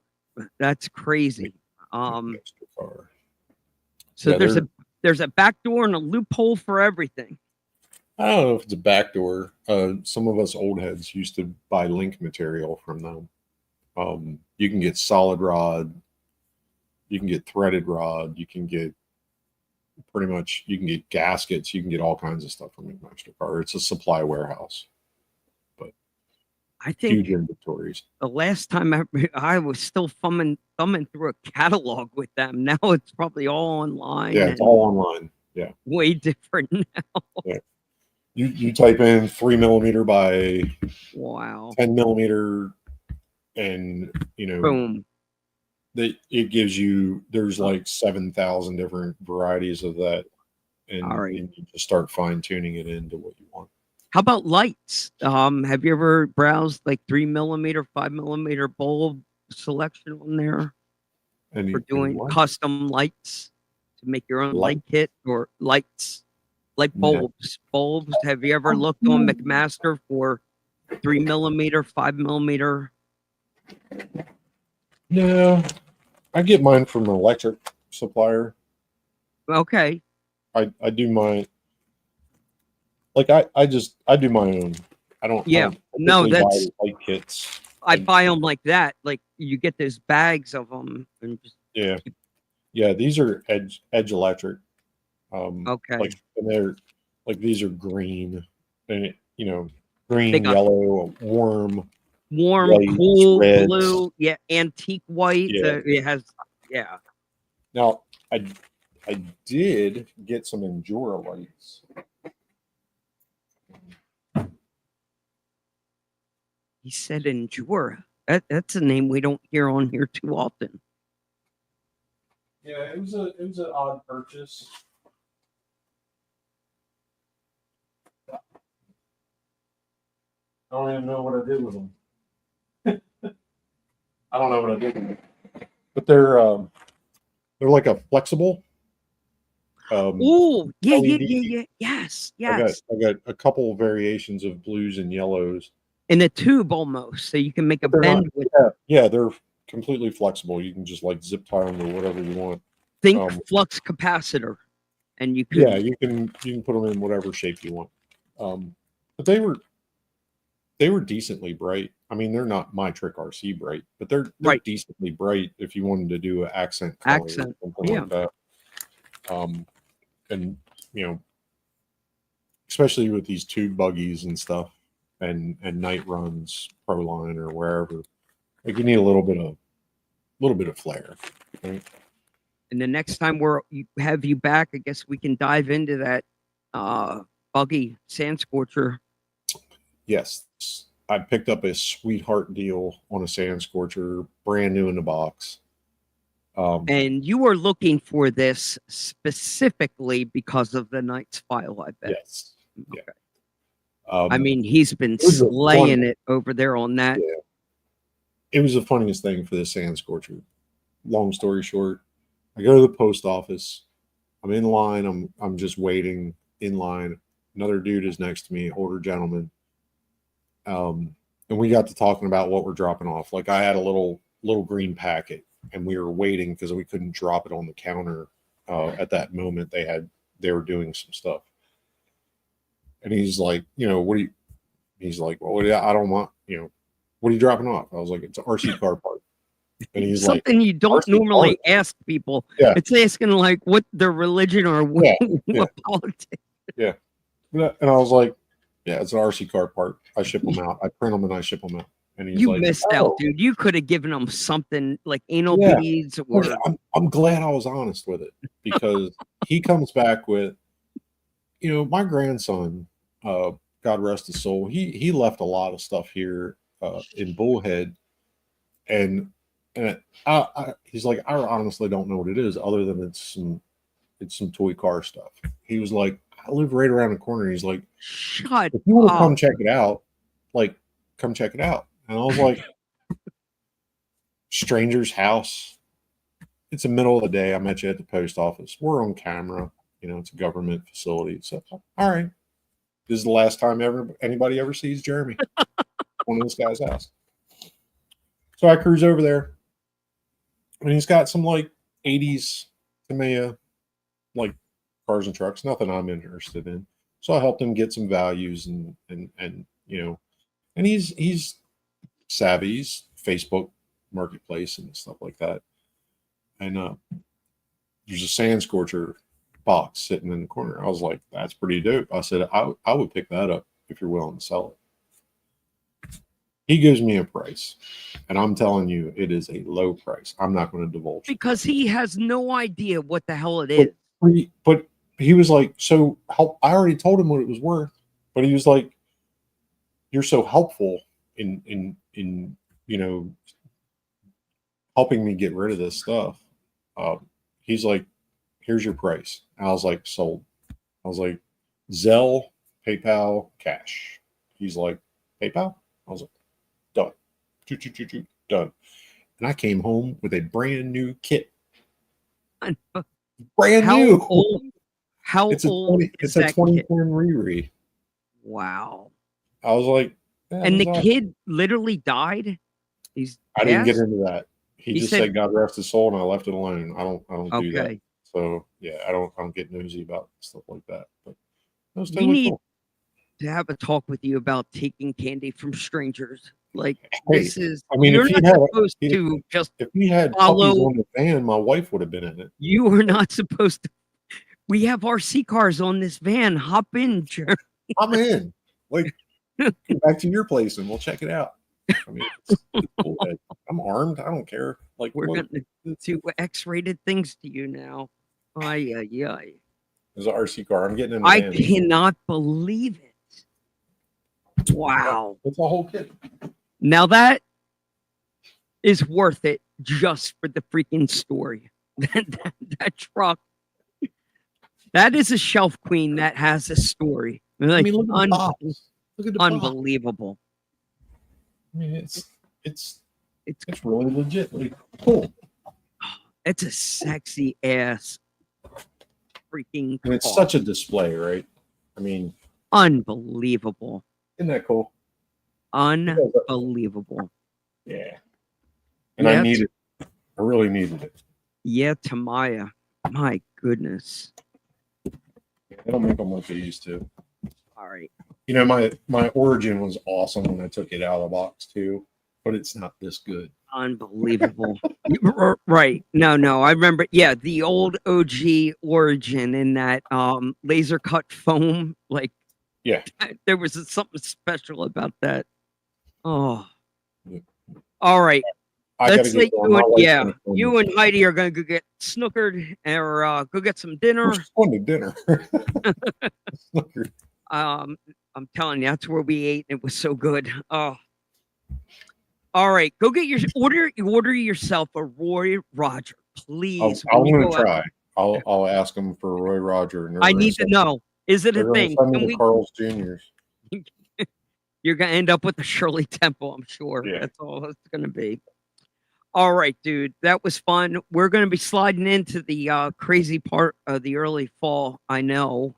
That's crazy. So yeah, there's a back door and a loophole for everything. I don't know if it's a back door. Some of us old heads used to buy link material from them. You can get solid rod. You can get threaded rod. You can get you can get gaskets. You can get all kinds of stuff from McMaster Car. It's a supply warehouse. But I think huge inventories. The last time I was still thumbing through a catalog with them. Now it's probably all online. Yeah, it's all online. Yeah. Way different now. Yeah. You type in 3mm by 10mm, and boom. It gives you, there's like 7,000 different varieties of that, and you just start fine tuning it into what you want. How about lights? Have you ever browsed like 3mm, 5mm bulb selection on there for doing custom lights to make your own light kit or lights? Like bulbs. Bulbs. Have you ever looked on McMaster for 3mm, 5mm? No, I get mine from an electric supplier. Okay. I do my, like I do my own. I don't. Yeah. That's buy light kits. I buy them like that. Like you get those bags of them. And just yeah. These are edge electric. Okay. And they're like, these are green, and green, yellow, warm, white, cool, red, blue, antique white. It has, Now I did get some Endura lights. He said Endura. That's a name we don't hear on here too often. Yeah, it was an odd purchase. I don't even know what I did with them. I don't know what I did with them. But they're like a flexible. Oh, yeah, LED. yeah. Yes. I got a couple of variations of blues and yellows. In a tube almost, so you can make a They're bend not- with. yeah, they're completely flexible. You can just like zip tie them to whatever you want. Think flux capacitor, and you could. Yeah, you can put them in whatever shape you want. But they were decently bright. I mean, they're not my Trick RC bright, but they're Right. decently bright if you wanted to do an accent color or something like that. And you know, especially with these tube buggies and stuff, and night runs, Proline or wherever, like you need a little bit of flair. Right? And the next time have you back, I guess we can dive into that buggy sand scorcher. Yes, I picked up a sweetheart deal on a sand scorcher, brand new in the box. And you were looking for this specifically because of the Knight's File, I bet. Yes. Okay. Yeah. I mean, he's been was a slaying it over there on that. Yeah. It was the funniest thing for the sand scorcher. Long story short, I go to the post office. I'm in line. I'm just waiting in line. Another dude is next to me, older gentleman. And we got to talking about what we're dropping off. Like I had a little green packet, and we were waiting because we couldn't drop it on the counter at that moment. They were doing some stuff, and he's like, he's like, well, I don't want, what are you dropping off? I was like, it's an RC car part. And he's something like, you don't normally ask people. Yeah. It's asking like what their religion or what, what politics. Yeah. And I was like, yeah, it's an RC car part. I ship them out. I print them and I ship them out. And he's You like, missed out, dude. You could have given them something like anal beads or I'm glad I was honest with it, because he comes back with, my grandson, God rest his soul, he left a lot of stuff here in Bullhead, and he's like, I honestly don't know what it is other than it's some toy car stuff. He was like, I live right around the corner. He's like, shut if you want to up. come check it out, like come check it out. And I was like, stranger's house. It's the middle of the day. I met you at the post office. We're on camera. It's a government facility. So, all right. This is the last time anybody ever sees Jeremy. One of this guy's house. So I cruise over there, and he's got some like 80s Tamiya, like cars and trucks, nothing I'm interested in. So I helped him get some values and he's savvy. He's Facebook Marketplace and stuff like that. And there's a sand scorcher box sitting in the corner. I was like, that's pretty dope. I said, I would pick that up if you're willing to sell it. He gives me a price, and I'm telling you, it is a low price. I'm not going to divulge because he has no idea what the hell it is. But he was like, so I already told him what it was worth, but he was like, you're so helpful in helping me get rid of this stuff. He's like, here's your price. And I was like, sold. I was like, Zelle, PayPal, cash. He's like, PayPal? I was like, done. Done. And I came home with a brand new kit. Brand new. How old it's a 2010 Riri. Wow. I was like, and the kid literally died. I didn't get into that. He just said, God rest his soul, and I left it alone. I don't do that. So yeah, I don't get nosy about stuff like that. But that was totally cool. To have a talk with you about taking candy from strangers. Like, this is, I mean, if he had follow puppies on the van, my wife would have been in it. You were not supposed to. We have RC cars on this van. Hop in, Jeremy. I'm in. Like, go back to your place and we'll check it out. I mean, it's cool. I'm armed. I don't care. Like, we're going to do X-rated things to you now. Ay. There's an RC car. I'm getting in the I van. cannot believe it. Wow. It's a whole kit. Now that is worth it just for the freaking story. That truck, that is a shelf queen that has a story. I Like, mean, look at the box. Look at the box. unbelievable. I mean, it's It's really legitly cool. it's a sexy ass freaking And it's car. such a display, right? I mean, Unbelievable. isn't that cool? Unbelievable. Yeah. And Yeah, I really needed it. Yeah, Tamaya. My goodness. They don't make them like they used to. All right. You know, my Origin was awesome when I took it out of the box too, but it's not this good. Unbelievable. Right. No. I remember, yeah, the old OG Origin in that laser cut foam. Like, Yeah. there was something special about that. Oh. Yeah. All right. I Let's gotta say get going. you and Heidi are gonna go get snookered or go get some dinner. We're going to dinner. I'm telling you, that's where we ate. It was so good. Oh. All right, go get your order yourself a Roy Roger, please. I'm when you going go to out. try. I'll ask them for Roy Roger. And I need to know. Is it a thing? Send me Can the we, Carl's Juniors. you're gonna end up with a Shirley Temple, I'm sure. Yeah. That's all it's gonna be. All right, dude. That was fun. We're gonna be sliding into the crazy part of the early fall. I know.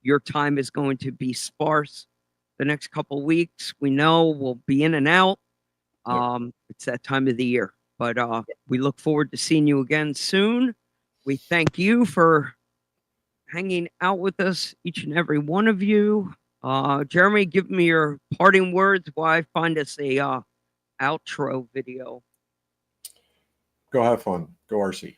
Your time is going to be sparse the next couple weeks. We know we'll be in and out. It's that time of the year. But we look forward to seeing you again soon. We thank you for hanging out with us, each and every one of you. Jeremy, give me your parting words while I find us a outro video. Go have fun. Go RC.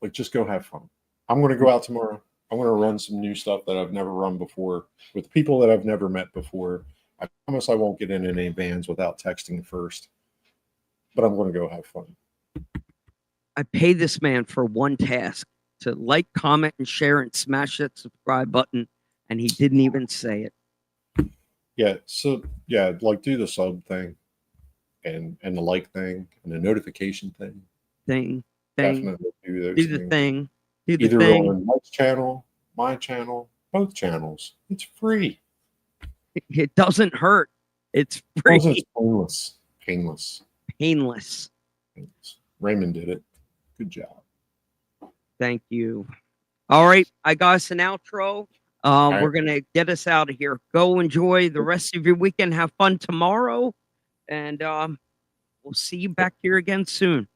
Like, just go have fun. I'm going to go out tomorrow. I'm going to run some new stuff that I've never run before with people that I've never met before. I promise I won't get in any vans without texting first, but I'm going to go have fun. I pay this man for one task: to like, comment, and share, and smash that subscribe button. And he didn't even say it. Yeah. So yeah, like, do the sub thing and the like thing and the notification thing. Do Definitely do those the things. thing. Do the Either thing. on Mike's channel, my channel, both channels. It's free. It doesn't hurt. It's free. Also, it's painless. Painless. Painless. Painless. Raymond did it. Good job. Thank you. All right, I got us an outro. right. We're gonna get us out of here. Go enjoy the rest of your weekend. Have fun tomorrow, and we'll see you back here again soon.